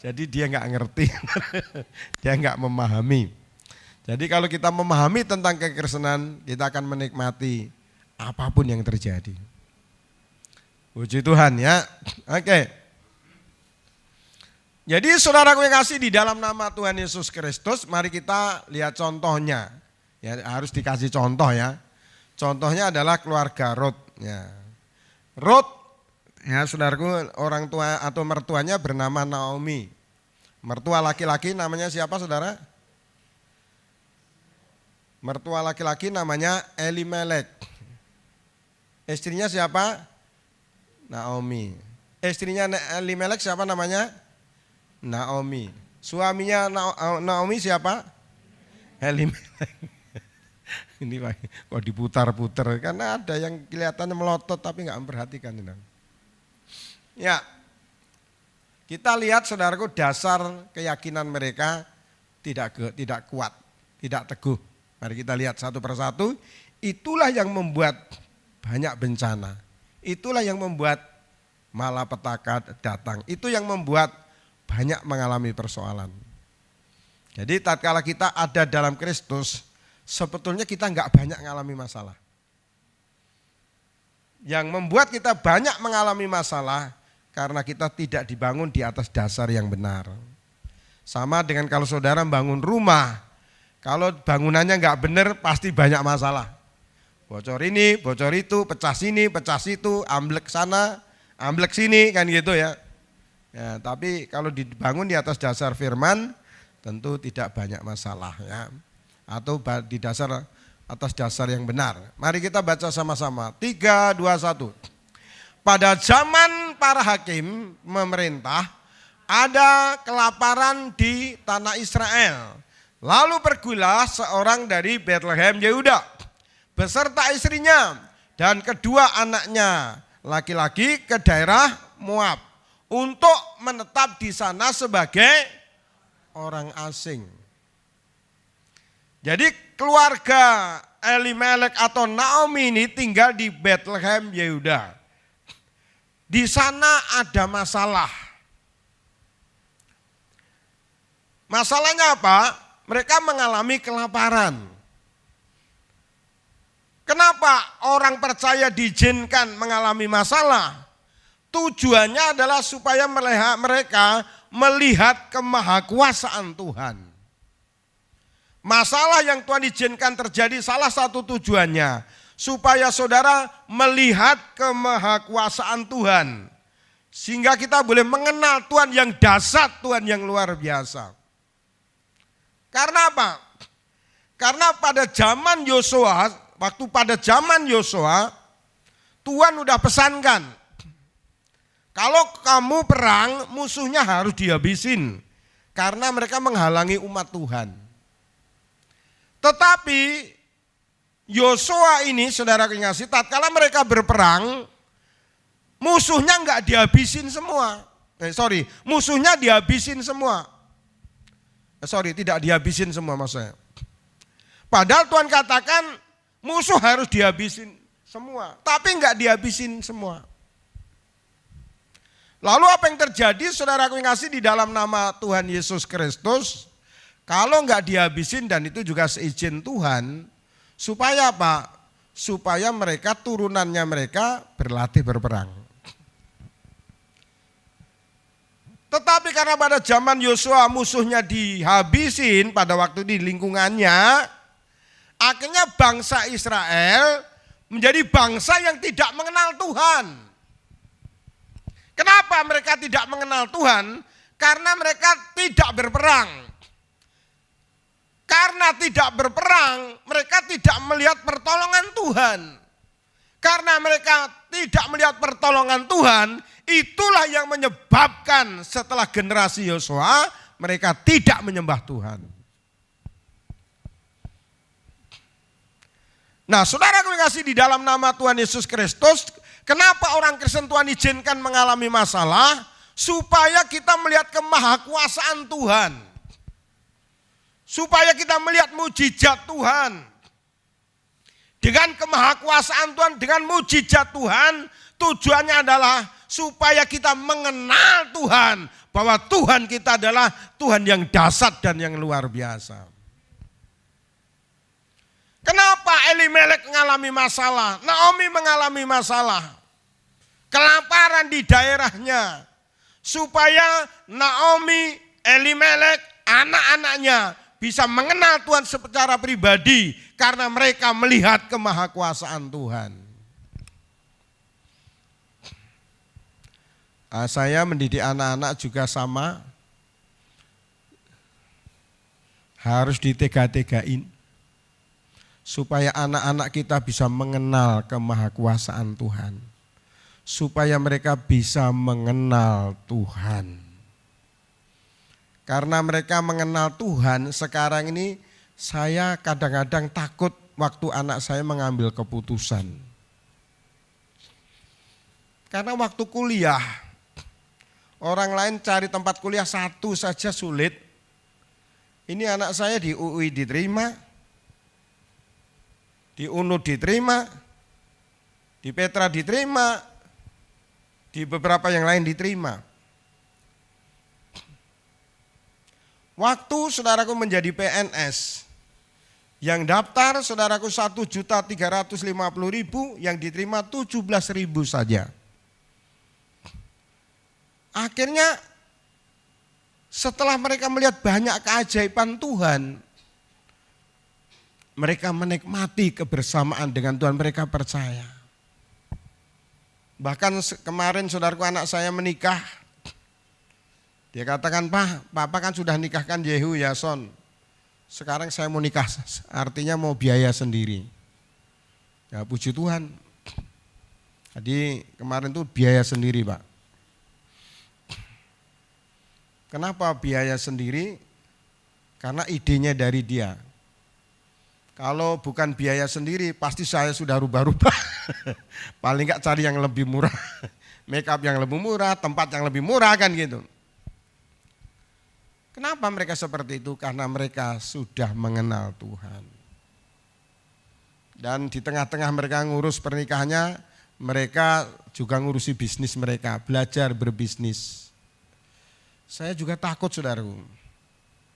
Jadi dia nggak ngerti, dia nggak memahami. Jadi kalau kita memahami tentang kekristenan, kita akan menikmati apapun yang terjadi. Puji Tuhan ya. Oke. Jadi saudaraku yang kasih di dalam nama Tuhan Yesus Kristus, mari kita lihat contohnya. Ya, harus dikasih contoh ya. Contohnya adalah keluarga Rut. Ya. Rut, ya saudaraku, orang tua atau mertuanya bernama Naomi. Mertua laki-laki namanya siapa saudara? Mertua laki-laki namanya Elimelek. Istrinya siapa? Naomi. Istrinya Elimelek siapa namanya? Naomi. Suaminya Naomi siapa? Elimelek. Ini kok diputar-putar, karena ada yang kelihatannya melotot tapi nggak memperhatikan. Ya, kita lihat saudaraku, dasar keyakinan mereka tidak kuat, tidak teguh. Mari kita lihat satu persatu. Itulah yang membuat banyak bencana. Itulah yang membuat malapetaka datang. Itu yang membuat banyak mengalami persoalan. Jadi tatkala kita ada dalam Kristus, sebetulnya kita enggak banyak mengalami masalah. Yang membuat kita banyak mengalami masalah karena kita tidak dibangun di atas dasar yang benar. Sama dengan kalau saudara bangun rumah, kalau bangunannya enggak benar pasti banyak masalah. Bocor ini, bocor itu, pecah sini, pecah situ, amblek sana, amblek sini, kan gitu ya. Ya, tapi kalau dibangun di atas dasar firman, tentu tidak banyak masalah ya. Atau di atas dasar yang benar. Mari kita baca sama-sama. 3, 2, 1. pada zaman para hakim memerintah, ada kelaparan di tanah Israel. Lalu pergilah seorang dari Bethlehem Yehuda beserta istrinya dan kedua anaknya laki-laki ke daerah Moab untuk menetap di sana sebagai orang asing. Jadi keluarga Elimelek atau Naomi ini tinggal di Bethlehem Yehuda. Di sana ada masalah. Masalahnya apa? Mereka mengalami kelaparan. Kenapa orang percaya diizinkan mengalami masalah? Tujuannya adalah supaya mereka melihat kemahakuasaan Tuhan. Masalah yang Tuhan izinkan terjadi salah satu tujuannya supaya saudara melihat kemahakuasaan Tuhan. Sehingga kita boleh mengenal Tuhan yang dahsyat, Tuhan yang luar biasa. Karena apa? Karena pada zaman Yosua, Tuhan udah pesankan, kalau kamu perang, musuhnya harus dihabisin. Karena mereka menghalangi umat Tuhan. Tetapi Yosua ini, saudara kekasih, tatkala mereka berperang, musuhnya enggak dihabisin semua. Musuhnya dihabisin semua. Tidak dihabisin semua maksudnya. Padahal Tuhan katakan musuh harus dihabisin semua, tapi enggak dihabisin semua. Lalu apa yang terjadi, saudaraku yang kasih, di dalam nama Tuhan Yesus Kristus? Kalau enggak dihabisin, dan itu juga seizin Tuhan, supaya apa? Supaya mereka, turunannya mereka berlatih berperang. Tetapi karena pada zaman Yosua musuhnya dihabisin pada waktu di lingkungannya, akhirnya bangsa Israel menjadi bangsa yang tidak mengenal Tuhan. Kenapa mereka tidak mengenal Tuhan? Karena mereka tidak berperang. Karena tidak berperang, mereka tidak melihat pertolongan Tuhan. Karena mereka tidak melihat pertolongan Tuhan, itulah yang menyebabkan setelah generasi Yosua, mereka tidak menyembah Tuhan. Nah, saudara kasih, di dalam nama Tuhan Yesus Kristus, kenapa orang Kristen Tuhan izinkan mengalami masalah? Supaya kita melihat kemahakuasaan Tuhan. Supaya kita melihat mujizat Tuhan. Dengan kemahakuasaan Tuhan, dengan mujizat Tuhan, tujuannya adalah supaya kita mengenal Tuhan. Bahwa Tuhan kita adalah Tuhan yang dahsyat dan yang luar biasa. Kenapa Elimelek mengalami masalah? Naomi mengalami masalah. Kelaparan di daerahnya. Supaya Naomi, Elimelek, anak-anaknya bisa mengenal Tuhan secara pribadi karena mereka melihat kemahakuasaan Tuhan. Saya mendidik anak-anak juga sama, harus ditega-tegain supaya anak-anak kita bisa mengenal kemahakuasaan Tuhan, supaya mereka bisa mengenal Tuhan. Karena mereka mengenal Tuhan, sekarang ini saya kadang-kadang takut waktu anak saya mengambil keputusan. Karena waktu kuliah, orang lain cari tempat kuliah satu saja sulit. Ini anak saya di UI diterima, di UNUD diterima, di Petra diterima, di beberapa yang lain diterima. Waktu saudaraku menjadi PNS, yang daftar saudaraku 1.350.000, yang diterima 17.000 saja. Akhirnya setelah mereka melihat banyak keajaiban Tuhan, mereka menikmati kebersamaan dengan Tuhan, mereka percaya. Bahkan kemarin saudaraku anak saya menikah. Dia katakan, Papa kan sudah nikahkan Yehu Yason. Sekarang saya mau nikah, artinya mau biaya sendiri. Ya puji Tuhan. Jadi kemarin tuh biaya sendiri Pak. Kenapa biaya sendiri? Karena idenya dari dia. Kalau bukan biaya sendiri pasti saya sudah rubah-rubah. Paling enggak cari yang lebih murah. Make up yang lebih murah, tempat yang lebih murah kan gitu. Kenapa mereka seperti itu? Karena mereka sudah mengenal Tuhan. Dan di tengah-tengah mereka ngurus pernikahannya, mereka juga ngurusi bisnis mereka, belajar berbisnis. Saya juga takut saudaraku,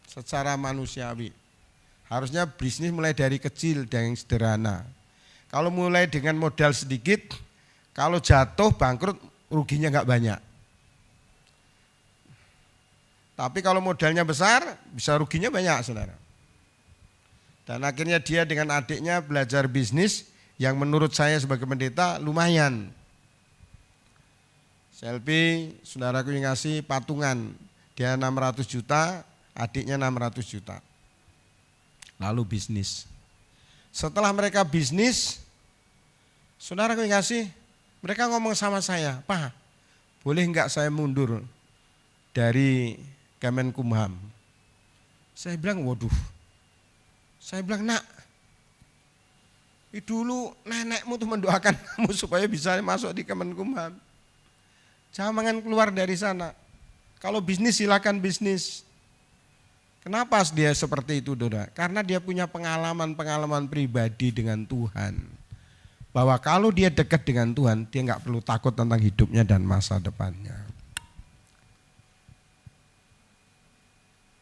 secara manusiawi. Harusnya bisnis mulai dari kecil dan yang sederhana. Kalau mulai dengan modal sedikit, kalau jatuh bangkrut ruginya enggak banyak. Tapi kalau modalnya besar, bisa ruginya banyak saudara. Dan akhirnya dia dengan adiknya belajar bisnis yang menurut saya sebagai pendeta lumayan. Selfie, saudaraku yang ngasih patungan, dia 600 juta, adiknya 600 juta. Lalu bisnis. Setelah mereka bisnis, saudaraku yang ngasih, mereka ngomong sama saya, Pak, boleh enggak saya mundur dari Kemenkumham? Saya bilang, waduh. Saya bilang, nak, dulu nenekmu tuh mendoakan kamu supaya bisa masuk di Kemenkumham. Jangan keluar dari sana. Kalau bisnis silakan bisnis. Kenapa dia seperti itu, Saudara? Karena dia punya pengalaman-pengalaman pribadi dengan Tuhan. Bahwa kalau dia dekat dengan Tuhan, dia nggak perlu takut tentang hidupnya dan masa depannya.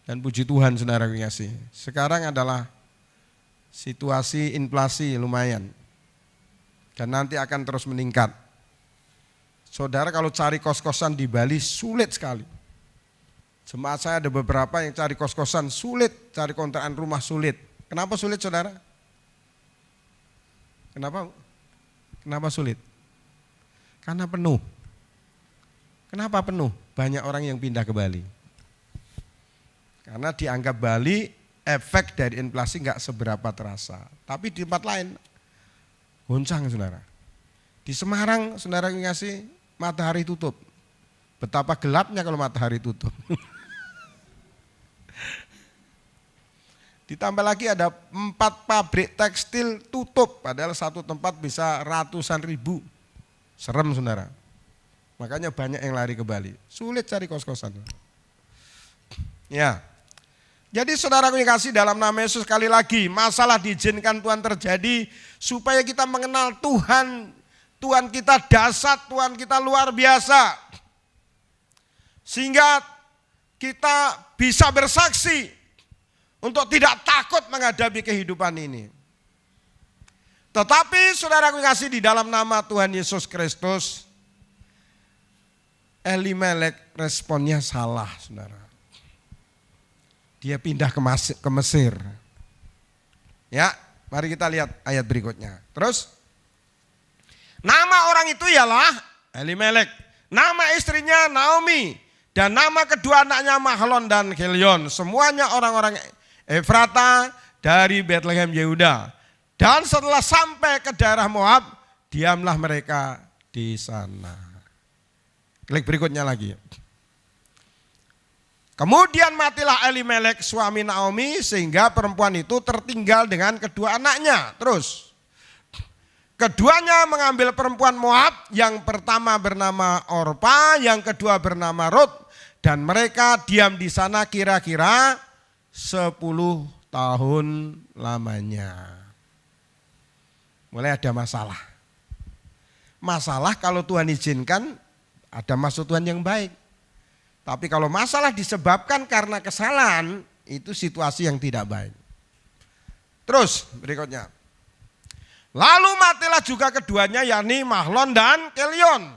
Dan puji Tuhan, saudara kasih. Sekarang adalah situasi inflasi lumayan. Dan nanti akan terus meningkat. Saudara kalau cari kos-kosan di Bali sulit sekali. Jemaat saya ada beberapa yang cari kos-kosan sulit, cari kontrakan rumah sulit. Kenapa sulit saudara? Kenapa? Kenapa sulit? Karena penuh. Kenapa penuh? Banyak orang yang pindah ke Bali. Karena dianggap Bali efek dari inflasi enggak seberapa terasa. Tapi di tempat lain goncang saudara. Di Semarang saudara ngasih matahari tutup. Betapa gelapnya kalau matahari tutup. Ditambah lagi ada 4 pabrik tekstil tutup, padahal satu tempat bisa ratusan ribu. Serem saudara. Makanya banyak yang lari ke Bali. Sulit cari kos-kosan. Ya. Jadi saudara yang kasih dalam nama Yesus sekali lagi, masalah diizinkan Tuhan terjadi supaya kita mengenal Tuhan. Tuhan kita dahsyat, Tuhan kita luar biasa. Sehingga kita bisa bersaksi untuk tidak takut menghadapi kehidupan ini. Tetapi saudara yang kasih di dalam nama Tuhan Yesus Kristus, Elimelek responnya salah saudara. Dia pindah ke Mesir. Ya, mari kita lihat ayat berikutnya. Terus, nama orang itu ialah Elimelek. Nama istrinya Naomi. Dan nama kedua anaknya Mahlon dan Kilion. Semuanya orang-orang Efrata dari Bethlehem Yehuda. Dan setelah sampai ke daerah Moab, diamlah mereka di sana. Klik berikutnya lagi. Kemudian matilah Elimelek suami Naomi sehingga perempuan itu tertinggal dengan kedua anaknya. Terus, keduanya mengambil perempuan Moab, yang pertama bernama Orpa, yang kedua bernama Rut, dan mereka diam di sana kira-kira 10 tahun lamanya. Mulai ada masalah. Masalah kalau Tuhan izinkan, ada maksud Tuhan yang baik. Tapi kalau masalah disebabkan karena kesalahan, itu situasi yang tidak baik. Terus berikutnya. Lalu matilah juga keduanya, yakni Mahlon dan Kilion.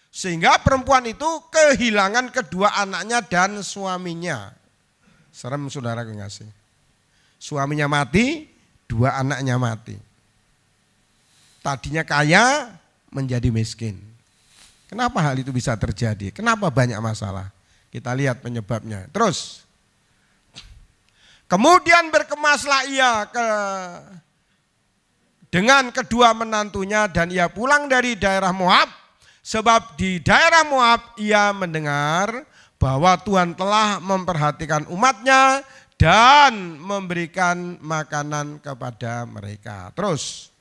Sehingga perempuan itu kehilangan kedua anaknya dan suaminya. Serem saudara ngasih. Suaminya mati, 2 anaknya mati. Tadinya kaya menjadi miskin. Kenapa hal itu bisa terjadi? Kenapa banyak masalah? Kita lihat penyebabnya. Terus, kemudian berkemaslah ia ke dengan kedua menantunya dan ia pulang dari daerah Moab, sebab di daerah Moab ia mendengar bahwa Tuhan telah memperhatikan umatnya dan memberikan makanan kepada mereka. Terus,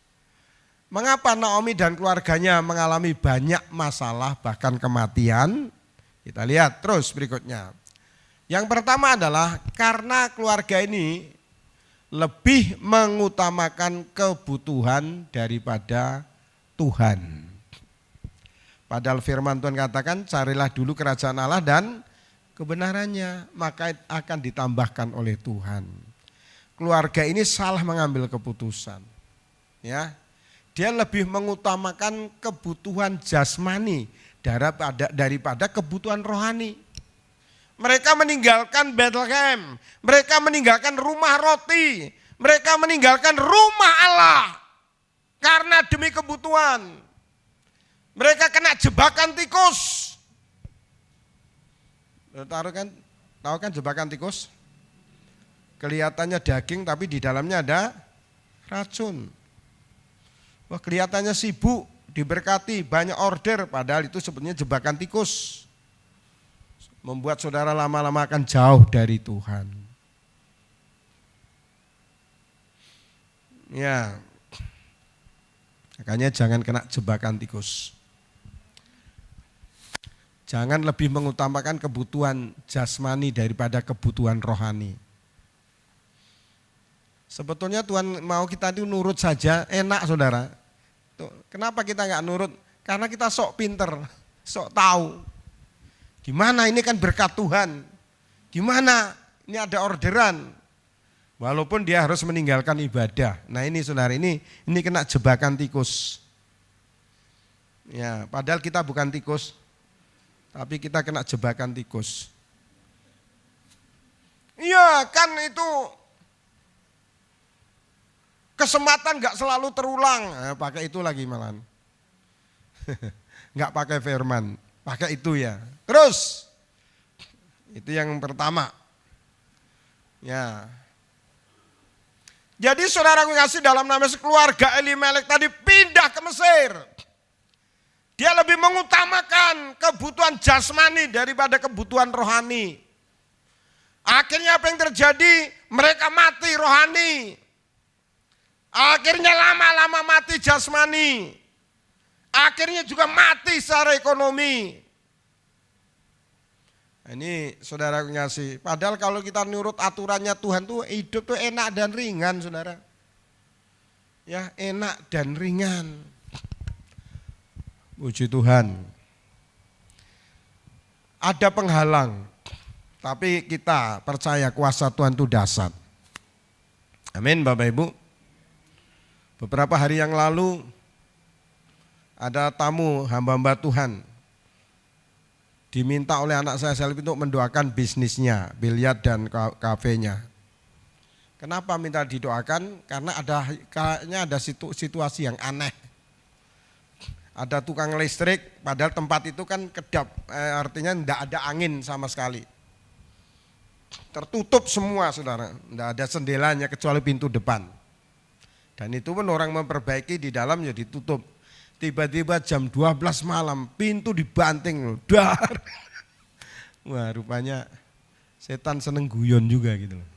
mengapa Naomi dan keluarganya mengalami banyak masalah bahkan kematian? Kita lihat terus berikutnya. Yang pertama adalah karena keluarga ini lebih mengutamakan kebutuhan daripada Tuhan. Padahal firman Tuhan katakan, carilah dulu kerajaan Allah dan kebenarannya, maka akan ditambahkan oleh Tuhan. Keluarga ini salah mengambil keputusan. Ya, dia lebih mengutamakan kebutuhan jasmani daripada kebutuhan rohani. Mereka meninggalkan Bethlehem, mereka meninggalkan rumah roti, mereka meninggalkan rumah Allah karena demi kebutuhan. Mereka kena jebakan tikus. Tahu kan jebakan tikus? Kelihatannya daging tapi di dalamnya ada racun. Wah, kelihatannya sibuk, diberkati, banyak order, padahal itu sebenarnya jebakan tikus. Membuat saudara lama-lama akan jauh dari Tuhan. Ya, makanya jangan kena jebakan tikus. Jangan lebih mengutamakan kebutuhan jasmani daripada kebutuhan rohani. Sebetulnya Tuhan mau kita itu nurut saja, enak saudara. Kenapa kita nggak nurut? Karena kita sok pinter, sok tahu. Gimana ini kan berkat Tuhan. Gimana ini ada orderan. Walaupun dia harus meninggalkan ibadah. Nah ini saudara, ini kena jebakan tikus. Ya, padahal kita bukan tikus. Tapi kita kena jebakan tikus. Iya kan itu kesempatan gak selalu terulang. Pakai itu lagi malahan. Gak pakai firman. Pakai itu ya. Terus, itu yang pertama. Ya. Jadi saudara kasih dalam nama keluarga Elimelek tadi pindah ke Mesir. Dia lebih mengutamakan kebutuhan jasmani daripada kebutuhan rohani. Akhirnya apa yang terjadi? Mereka mati rohani. Akhirnya lama-lama mati jasmani. Akhirnya juga mati secara ekonomi. Ini saudara ngasih. Padahal kalau kita nurut aturannya Tuhan tuh hidup tuh enak dan ringan saudara. Ya enak dan ringan. Puji Tuhan. Ada penghalang. Tapi kita percaya kuasa Tuhan itu dahsyat. Amin Bapak Ibu. Beberapa hari yang lalu ada tamu hamba-hamba Tuhan diminta oleh anak saya Selvi untuk mendoakan bisnisnya, biliar dan kafenya. Kenapa minta didoakan? Karena kayaknya ada situasi yang aneh. Ada tukang listrik, padahal tempat itu kan kedap, artinya tidak ada angin sama sekali. Tertutup semua saudara, tidak ada jendelanya kecuali pintu depan. Dan itu pun orang memperbaiki di dalam ya ditutup. Tiba-tiba jam 12 malam pintu dibanting. Dar. Wah rupanya setan seneng guyon juga gitu loh.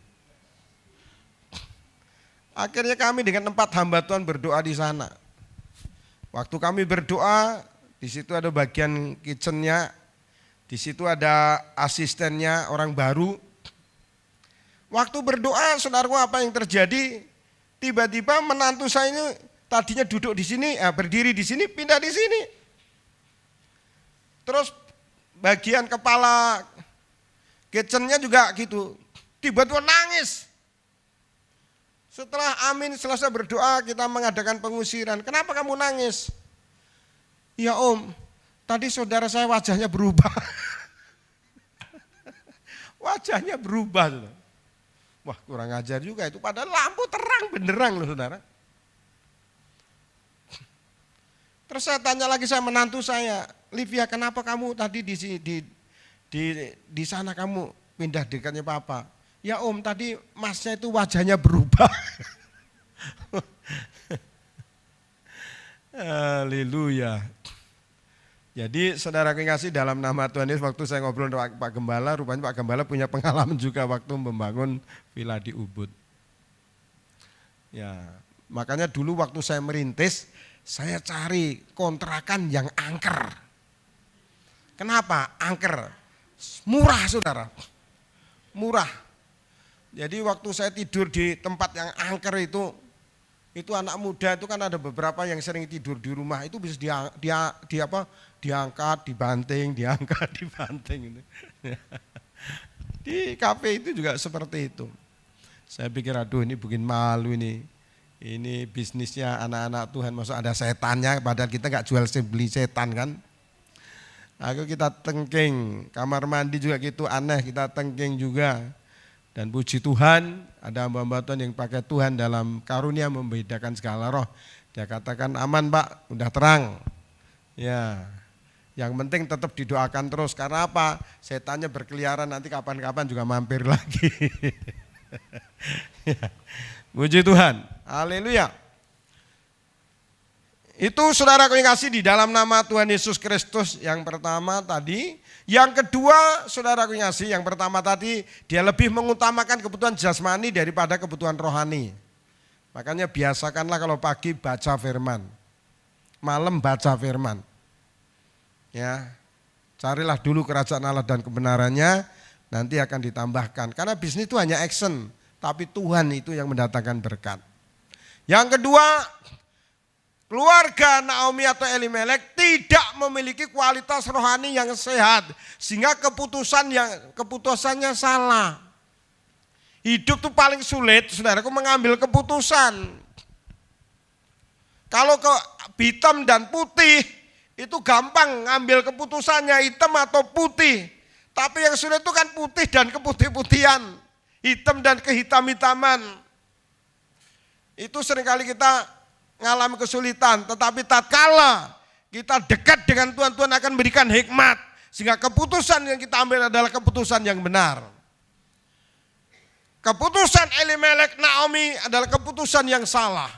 Akhirnya kami dengan 4 hamba Tuhan berdoa di sana. Waktu kami berdoa, di situ ada bagian kitchennya, di situ ada asistennya orang baru. Waktu berdoa, saudaraku apa yang terjadi? Tiba-tiba menantu saya ini tadinya duduk di sini, berdiri di sini, pindah di sini. Terus bagian kepala kitchennya juga gitu, tiba-tiba nangis. Setelah amin selesai berdoa kita mengadakan pengusiran. Kenapa kamu nangis? Ya Om, tadi saudara saya wajahnya berubah. Wajahnya berubah. Wah kurang ajar juga itu, padahal lampu terang benderang loh saudara. Terus saya tanya lagi sama menantu saya, Livia kenapa kamu tadi di sana kamu pindah dekatnya papa? Ya Om tadi masnya itu wajahnya berubah. Haleluya. Jadi saudara kasih dalam nama Tuhan Yesus, waktu saya ngobrol dengan Pak Gembala, rupanya Pak Gembala punya pengalaman juga waktu membangun villa di Ubud. Ya, makanya dulu waktu saya merintis, saya cari kontrakan yang angker. Kenapa? Angker. Murah saudara. Murah. Jadi waktu saya tidur di tempat yang angker itu anak muda itu kan ada beberapa yang sering tidur di rumah itu bisa diangkat, dibanting, diangkat, dibanting. Di kafe itu juga seperti itu. Saya pikir aduh ini bikin malu ini. Ini bisnisnya anak-anak Tuhan, maksud ada setannya, padahal kita nggak jual beli setan kan. Aku kita tengking, kamar mandi juga gitu aneh, kita tengking juga. Dan puji Tuhan, ada hamba-hamba Tuhan yang pakai Tuhan dalam karunia membedakan segala roh. Dia katakan aman Pak, udah terang. Ya, yang penting tetap didoakan terus. Karena apa? Setannya berkeliaran nanti kapan-kapan juga mampir lagi. Ya. Puji Tuhan, haleluya. Itu saudara yang kasih di dalam nama Tuhan Yesus Kristus yang pertama tadi. Yang kedua saudara yang kasih, yang pertama tadi dia lebih mengutamakan kebutuhan jasmani daripada kebutuhan rohani. Makanya biasakanlah kalau pagi baca firman, malam baca firman. Ya, carilah dulu kerajaan Allah dan kebenarannya, nanti akan ditambahkan. Karena bisnis itu hanya action, tapi Tuhan itu yang mendatangkan berkat. Yang kedua, keluarga Naomi atau Elimelek tidak memiliki kualitas rohani yang sehat sehingga keputusannya salah. Hidup itu paling sulit, saudaraku, mengambil keputusan. Kalau ke hitam dan putih itu gampang ngambil keputusannya hitam atau putih. Tapi yang sulit itu kan putih dan keputih-putihan, hitam dan kehitam-hitaman. Itu seringkali kita ngalami kesulitan, tetapi tatkala kita dekat dengan Tuhan, Tuhan akan berikan hikmat sehingga keputusan yang kita ambil adalah keputusan yang benar. Keputusan Elimelek Naomi adalah keputusan yang salah.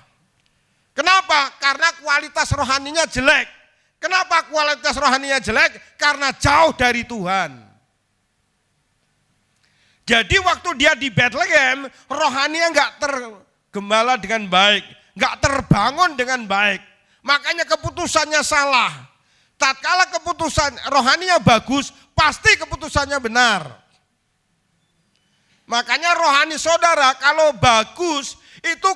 Kenapa? Karena kualitas rohaninya jelek. Kenapa kualitas rohaninya jelek? Karena jauh dari Tuhan. Jadi waktu dia di Bethlehem, rohaninya enggak tergembala dengan baik. Enggak terbangun dengan baik. Makanya keputusannya salah. Tatkala keputusan rohaninya bagus, pasti keputusannya benar. Makanya rohani saudara kalau bagus, itu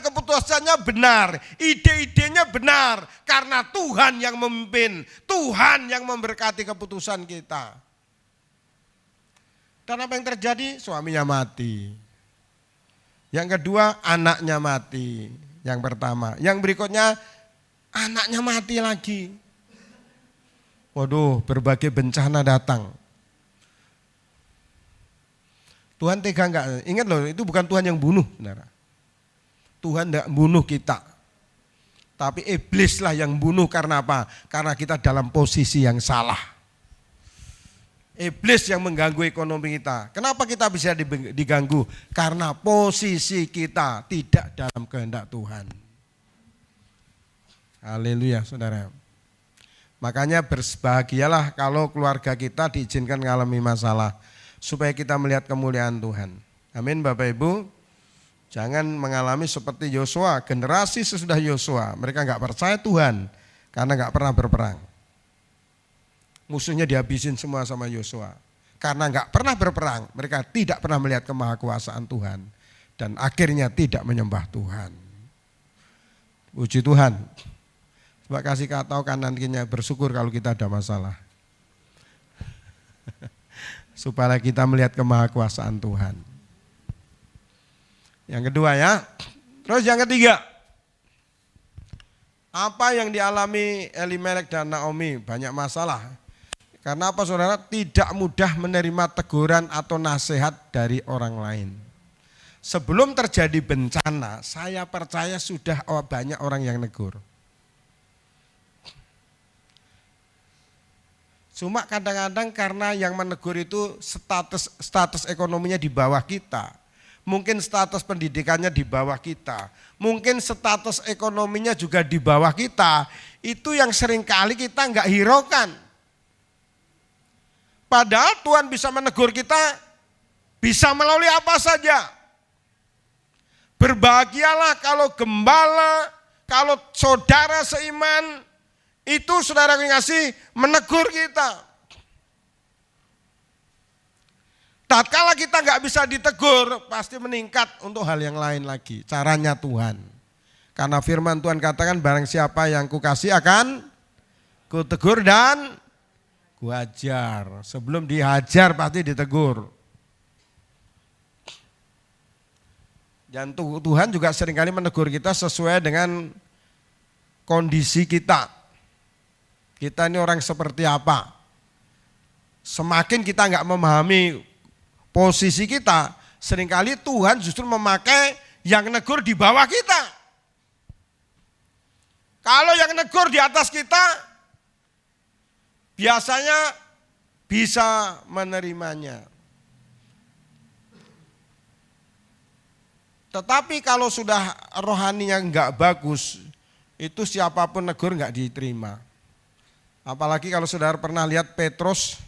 keputusannya benar. Ide-idenya benar. Karena Tuhan yang memimpin. Tuhan yang memberkati keputusan kita. Dan apa yang terjadi? Suaminya mati. Yang kedua, anaknya mati. Yang pertama. Yang berikutnya, anaknya mati lagi. Waduh, berbagai bencana datang. Tuhan tega enggak? Ingat loh, itu bukan Tuhan yang bunuh, saudara. Tuhan enggak bunuh kita. Tapi iblislah yang bunuh karena apa? Karena kita dalam posisi yang salah. Iblis yang mengganggu ekonomi kita. Kenapa kita bisa diganggu? Karena posisi kita tidak dalam kehendak Tuhan. Haleluya, saudara. Makanya berbahagialah kalau keluarga kita diizinkan mengalami masalah. Supaya kita melihat kemuliaan Tuhan. Amin Bapak Ibu. Jangan mengalami seperti Yosua, generasi sesudah Yosua. Mereka enggak percaya Tuhan karena enggak pernah berperang. Musuhnya dihabisin semua sama Yosua. Karena enggak pernah berperang, mereka tidak pernah melihat kemahakuasaan Tuhan. Dan akhirnya tidak menyembah Tuhan. Puji Tuhan. Coba kasih tahu kanan kirinya, bersyukur kalau kita ada masalah. Supaya kita melihat kemahakuasaan Tuhan. Yang kedua ya. Terus yang ketiga. Apa yang dialami Elimelek dan Naomi? Banyak masalah. Karena apa saudara? Tidak mudah menerima teguran atau nasihat dari orang lain. Sebelum terjadi bencana, saya percaya sudah banyak orang yang negur. Cuma kadang-kadang karena yang menegur itu status ekonominya di bawah kita. mungkin status pendidikannya di bawah kita, mungkin status ekonominya juga di bawah kita, itu yang seringkali kita nggak hiraukan. Padahal Tuhan bisa menegur kita, bisa melalui apa saja. Berbahagialah kalau gembala, kalau saudara seiman, itu saudara yang ngasih menegur kita. Tatkala kita nggak bisa ditegur, pasti meningkat untuk hal yang lain lagi. Caranya Tuhan. Karena firman Tuhan katakan barang siapa yang kukasih akan kutegur dan kuajar. Sebelum dihajar pasti ditegur. Dan Tuhan juga seringkali menegur kita sesuai dengan kondisi kita. Kita ini orang seperti apa. Semakin kita nggak memahami posisi kita, seringkali Tuhan justru memakai yang negur di bawah kita. Kalau yang negur di atas kita, biasanya bisa menerimanya. Tetapi kalau sudah rohaninya enggak bagus, itu siapapun negur enggak diterima. Apalagi kalau saudara pernah lihat Petrus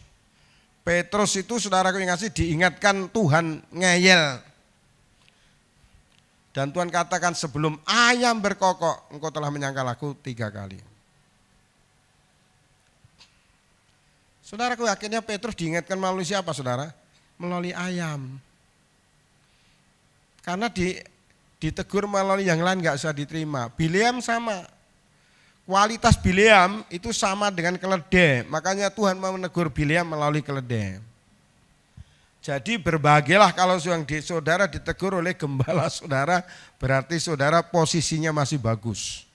itu saudaraku yang ngasih diingatkan Tuhan ngeyel. Dan Tuhan katakan sebelum ayam berkokok engkau telah menyangkal aku 3 kali. Saudaraku akhirnya Petrus diingatkan melalui siapa saudara? Melalui ayam. Karena ditegur melalui yang lain gak bisa diterima. Bileam sama. Kualitas Bileam itu sama dengan keledai, makanya Tuhan mau menegur Bileam melalui keledai. Jadi berbahagialah kalau saudara ditegur oleh gembala saudara, berarti saudara posisinya masih bagus.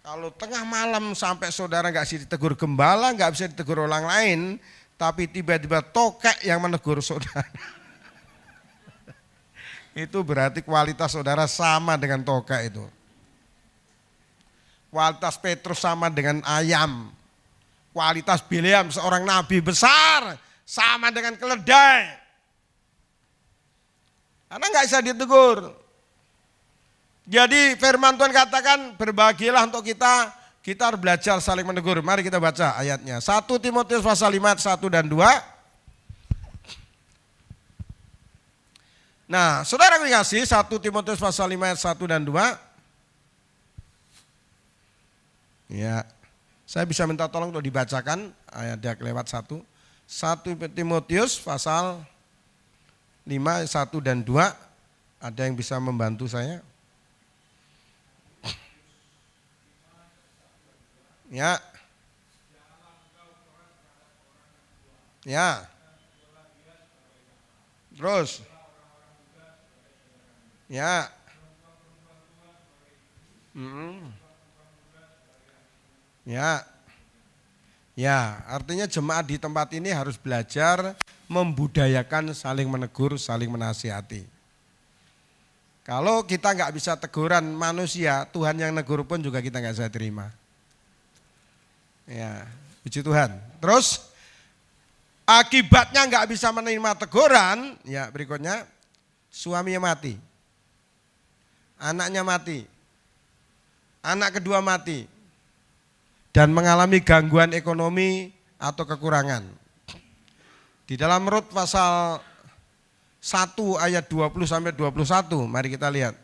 Kalau tengah malam sampai saudara nggak bisa ditegur gembala, nggak bisa ditegur orang lain, tapi tiba-tiba tokek yang menegur saudara. Itu berarti kualitas saudara sama dengan tokek itu. Kualitas Petrus sama dengan ayam. Kualitas Bileam seorang nabi besar sama dengan keledai. Karena nggak bisa ditegur. Jadi firman Tuhan katakan berbahagialah untuk kita harus belajar saling menegur. Mari kita baca ayatnya. 1 Timotius pasal 5 1 dan 2. Nah, saudara yang dikasih 1 Timotius pasal 5 ayat 1 dan 2. Ya, saya bisa minta tolong untuk dibacakan ayat dia kelewat 1. 1 Timotius pasal 5 ayat 1 dan 2. Ada yang bisa membantu saya? Ya. Ya. Terus. Ya. Ya. Ya, artinya jemaat di tempat ini harus belajar membudayakan saling menegur, saling menasihati. Kalau kita nggak bisa teguran manusia, Tuhan yang negur pun juga kita nggak bisa terima. Ya, puji Tuhan. Terus akibatnya nggak bisa menerima teguran, ya berikutnya suaminya mati, anaknya mati, anak kedua mati, dan mengalami gangguan ekonomi atau kekurangan. Di dalam Rut pasal 1 ayat 20 sampai 21, mari kita lihat.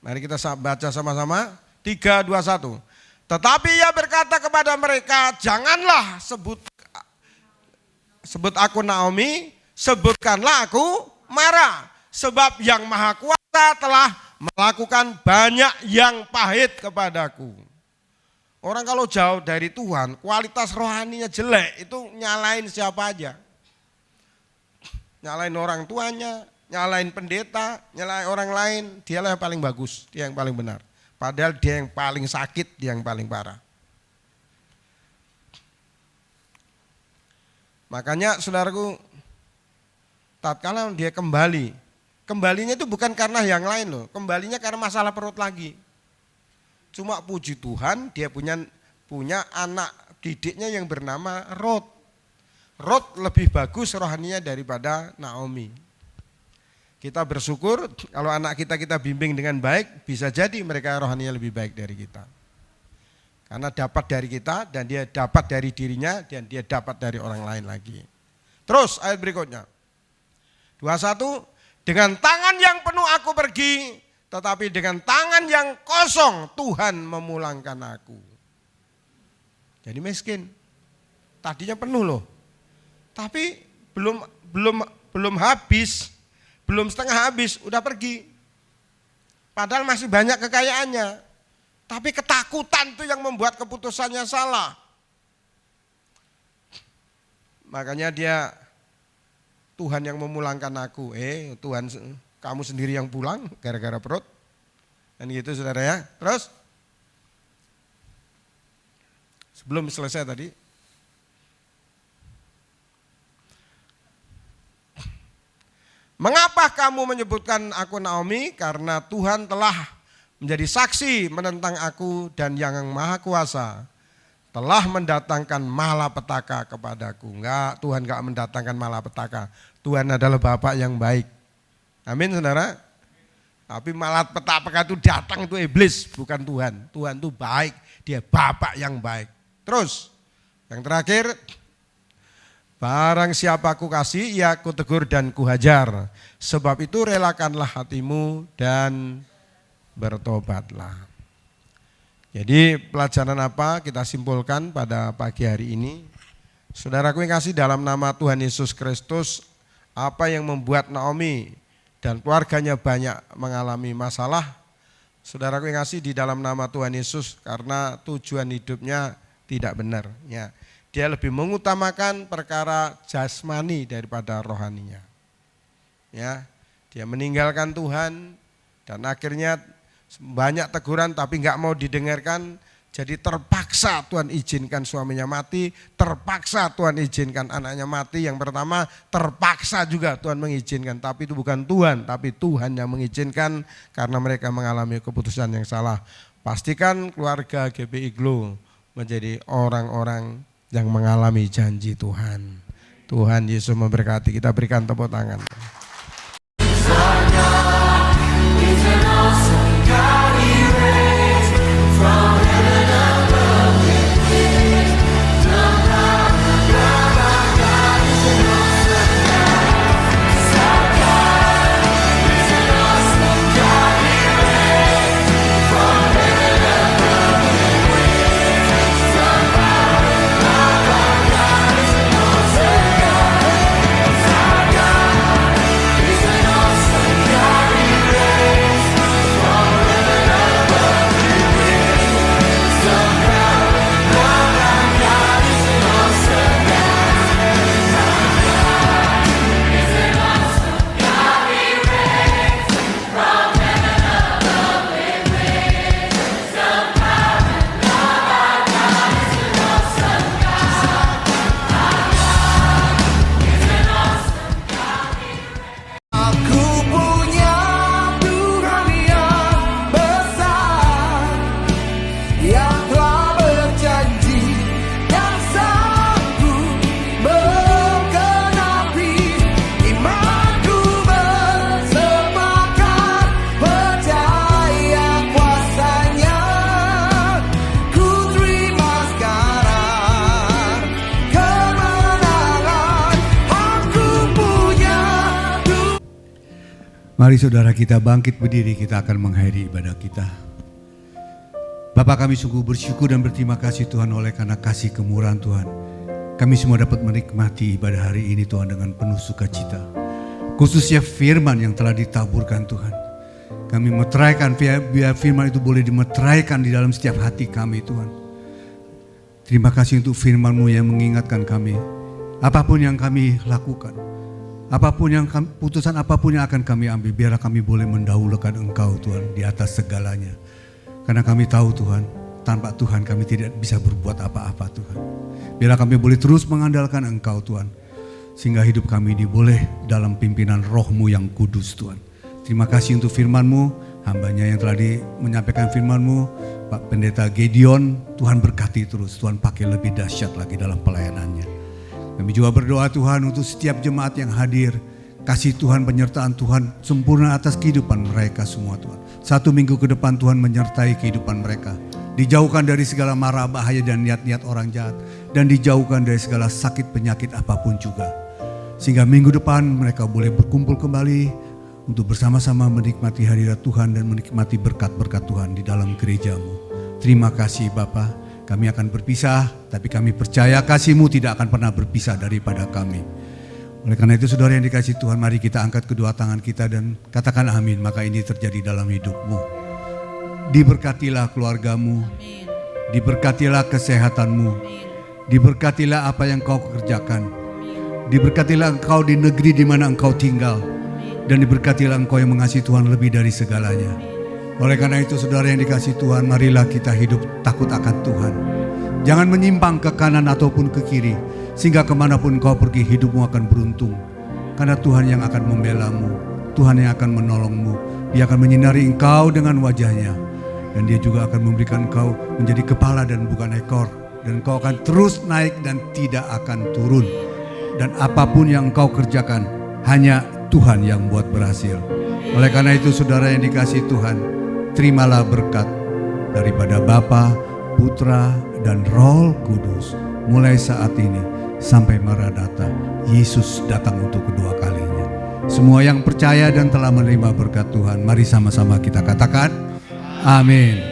Mari kita baca sama-sama. 3, 2, 1. Tetapi ia berkata kepada mereka, janganlah sebut aku Naomi, sebutkanlah aku Mara. Sebab yang Maha Kuasa telah melakukan banyak yang pahit kepadaku. Orang kalau jauh dari Tuhan, kualitas rohaninya jelek, itu nyalain siapa aja. Nyalain orang tuanya, nyalain pendeta, nyalain orang lain, dialah yang paling bagus, dia yang paling benar. Padahal dia yang paling sakit, dia yang paling parah. Makanya saudaraku, tatkala dia kembalinya itu bukan karena yang lain loh, kembalinya karena masalah perut lagi. Cuma puji Tuhan dia punya anak didiknya yang bernama Rut. Ruth lebih bagus rohaninya daripada Naomi. Kita bersyukur kalau anak kita bimbing dengan baik, bisa jadi mereka rohaninya lebih baik dari kita. Karena dapat dari kita dan dia dapat dari dirinya dan dia dapat dari orang lain lagi. Terus ayat berikutnya. 21, dengan tangan yang penuh aku pergi, tetapi dengan tangan yang kosong Tuhan memulangkan aku. Jadi miskin. Tadinya penuh loh. Tapi belum habis, belum setengah habis, udah pergi. Padahal masih banyak kekayaannya. Tapi ketakutan itu yang membuat keputusannya salah. Makanya dia, Tuhan yang memulangkan aku. Tuhan, kamu sendiri yang pulang gara-gara perut. Dan gitu saudara ya. Terus, sebelum selesai tadi. Mengapa kamu menyebutkan aku Naomi? Karena Tuhan telah menjadi saksi menentang aku dan yang Maha Kuasa telah mendatangkan malapetaka kepadaku. Enggak, Tuhan enggak mendatangkan malapetaka. Tuhan adalah Bapa yang baik. Amin saudara. Tapi malapetaka itu datang itu iblis, bukan Tuhan. Tuhan itu baik, dia Bapa yang baik. Terus, yang terakhir, barang siapa aku kasih, ia aku tegur dan kuhajar. Sebab itu relakanlah hatimu dan bertobatlah. Jadi pelajaran apa kita simpulkan pada pagi hari ini? Saudaraku yang kasih, dalam nama Tuhan Yesus Kristus, apa yang membuat Naomi dan keluarganya banyak mengalami masalah? Saudaraku yang kasih, di dalam nama Tuhan Yesus, karena tujuan hidupnya tidak benar. Ya. Dia lebih mengutamakan perkara jasmani daripada rohaninya. Ya, dia meninggalkan Tuhan dan akhirnya banyak teguran tapi nggak mau didengarkan. Jadi terpaksa Tuhan izinkan suaminya mati, terpaksa Tuhan izinkan anaknya mati. Yang pertama terpaksa juga Tuhan mengizinkan, tapi itu bukan Tuhan, tapi Tuhan yang mengizinkan karena mereka mengalami keputusan yang salah. Pastikan keluarga GBI Glow menjadi orang-orang yang mengalami janji Tuhan. Tuhan Yesus memberkati. Kita berikan tepuk tangan. Mari saudara kita bangkit berdiri, kita akan mengakhiri ibadah kita. Bapak, kami sungguh bersyukur dan berterima kasih Tuhan oleh karena kasih kemurahan Tuhan. Kami semua dapat menikmati ibadah hari ini Tuhan dengan penuh sukacita. Khususnya firman yang telah ditaburkan Tuhan. Kami meteraikan biar firman itu boleh dimeteraikan di dalam setiap hati kami Tuhan. Terima kasih untuk firman-Mu yang mengingatkan kami. Apapun yang kami lakukan, putusan apapun yang akan kami ambil, biarlah kami boleh mendahulukan Engkau Tuhan di atas segalanya. Karena kami tahu Tuhan, tanpa Tuhan kami tidak bisa berbuat apa-apa Tuhan. Biarlah kami boleh terus mengandalkan Engkau Tuhan, sehingga hidup kami ini boleh dalam pimpinan Roh-Mu yang kudus Tuhan. Terima kasih untuk firman-Mu, hambanya yang telah menyampaikan firman-Mu, Pak Pendeta Gideon. Tuhan berkati terus, Tuhan pakai lebih dahsyat lagi dalam pelayanannya. Kami juga berdoa Tuhan untuk setiap jemaat yang hadir. Kasih Tuhan, penyertaan Tuhan sempurna atas kehidupan mereka semua Tuhan. 1 minggu ke depan Tuhan menyertai kehidupan mereka. Dijauhkan dari segala mara bahaya dan niat-niat orang jahat. Dan dijauhkan dari segala sakit penyakit apapun juga. Sehingga minggu depan mereka boleh berkumpul kembali untuk bersama-sama menikmati hadirat Tuhan dan menikmati berkat-berkat Tuhan di dalam gerejamu. Terima kasih Bapa. Kami akan berpisah, tapi kami percaya kasih-Mu tidak akan pernah berpisah daripada kami. Oleh karena itu saudara yang dikasihi Tuhan, mari kita angkat kedua tangan kita dan katakan amin. Maka ini terjadi dalam hidupmu. Diberkatilah keluargamu, diberkatilah kesehatanmu, diberkatilah apa yang kau kerjakan, diberkatilah engkau di negeri di mana engkau tinggal, dan diberkatilah engkau yang mengasihi Tuhan lebih dari segalanya. Oleh karena itu saudara yang dikasihi Tuhan, marilah kita hidup takut akan Tuhan. Jangan menyimpang ke kanan ataupun ke kiri, sehingga kemanapun kau pergi hidupmu akan beruntung. Karena Tuhan yang akan membelamu, Tuhan yang akan menolongmu. Dia akan menyinari engkau dengan wajahnya, dan Dia juga akan memberikan engkau menjadi kepala dan bukan ekor. Dan engkau akan terus naik dan tidak akan turun. Dan apapun yang engkau kerjakan, hanya Tuhan yang buat berhasil. Oleh karena itu saudara yang dikasihi Tuhan, terimalah berkat daripada Bapa, Putra, dan Roh Kudus mulai saat ini sampai Maranatha, Yesus datang untuk kedua kalinya. Semua yang percaya dan telah menerima berkat Tuhan, mari sama-sama kita katakan amin.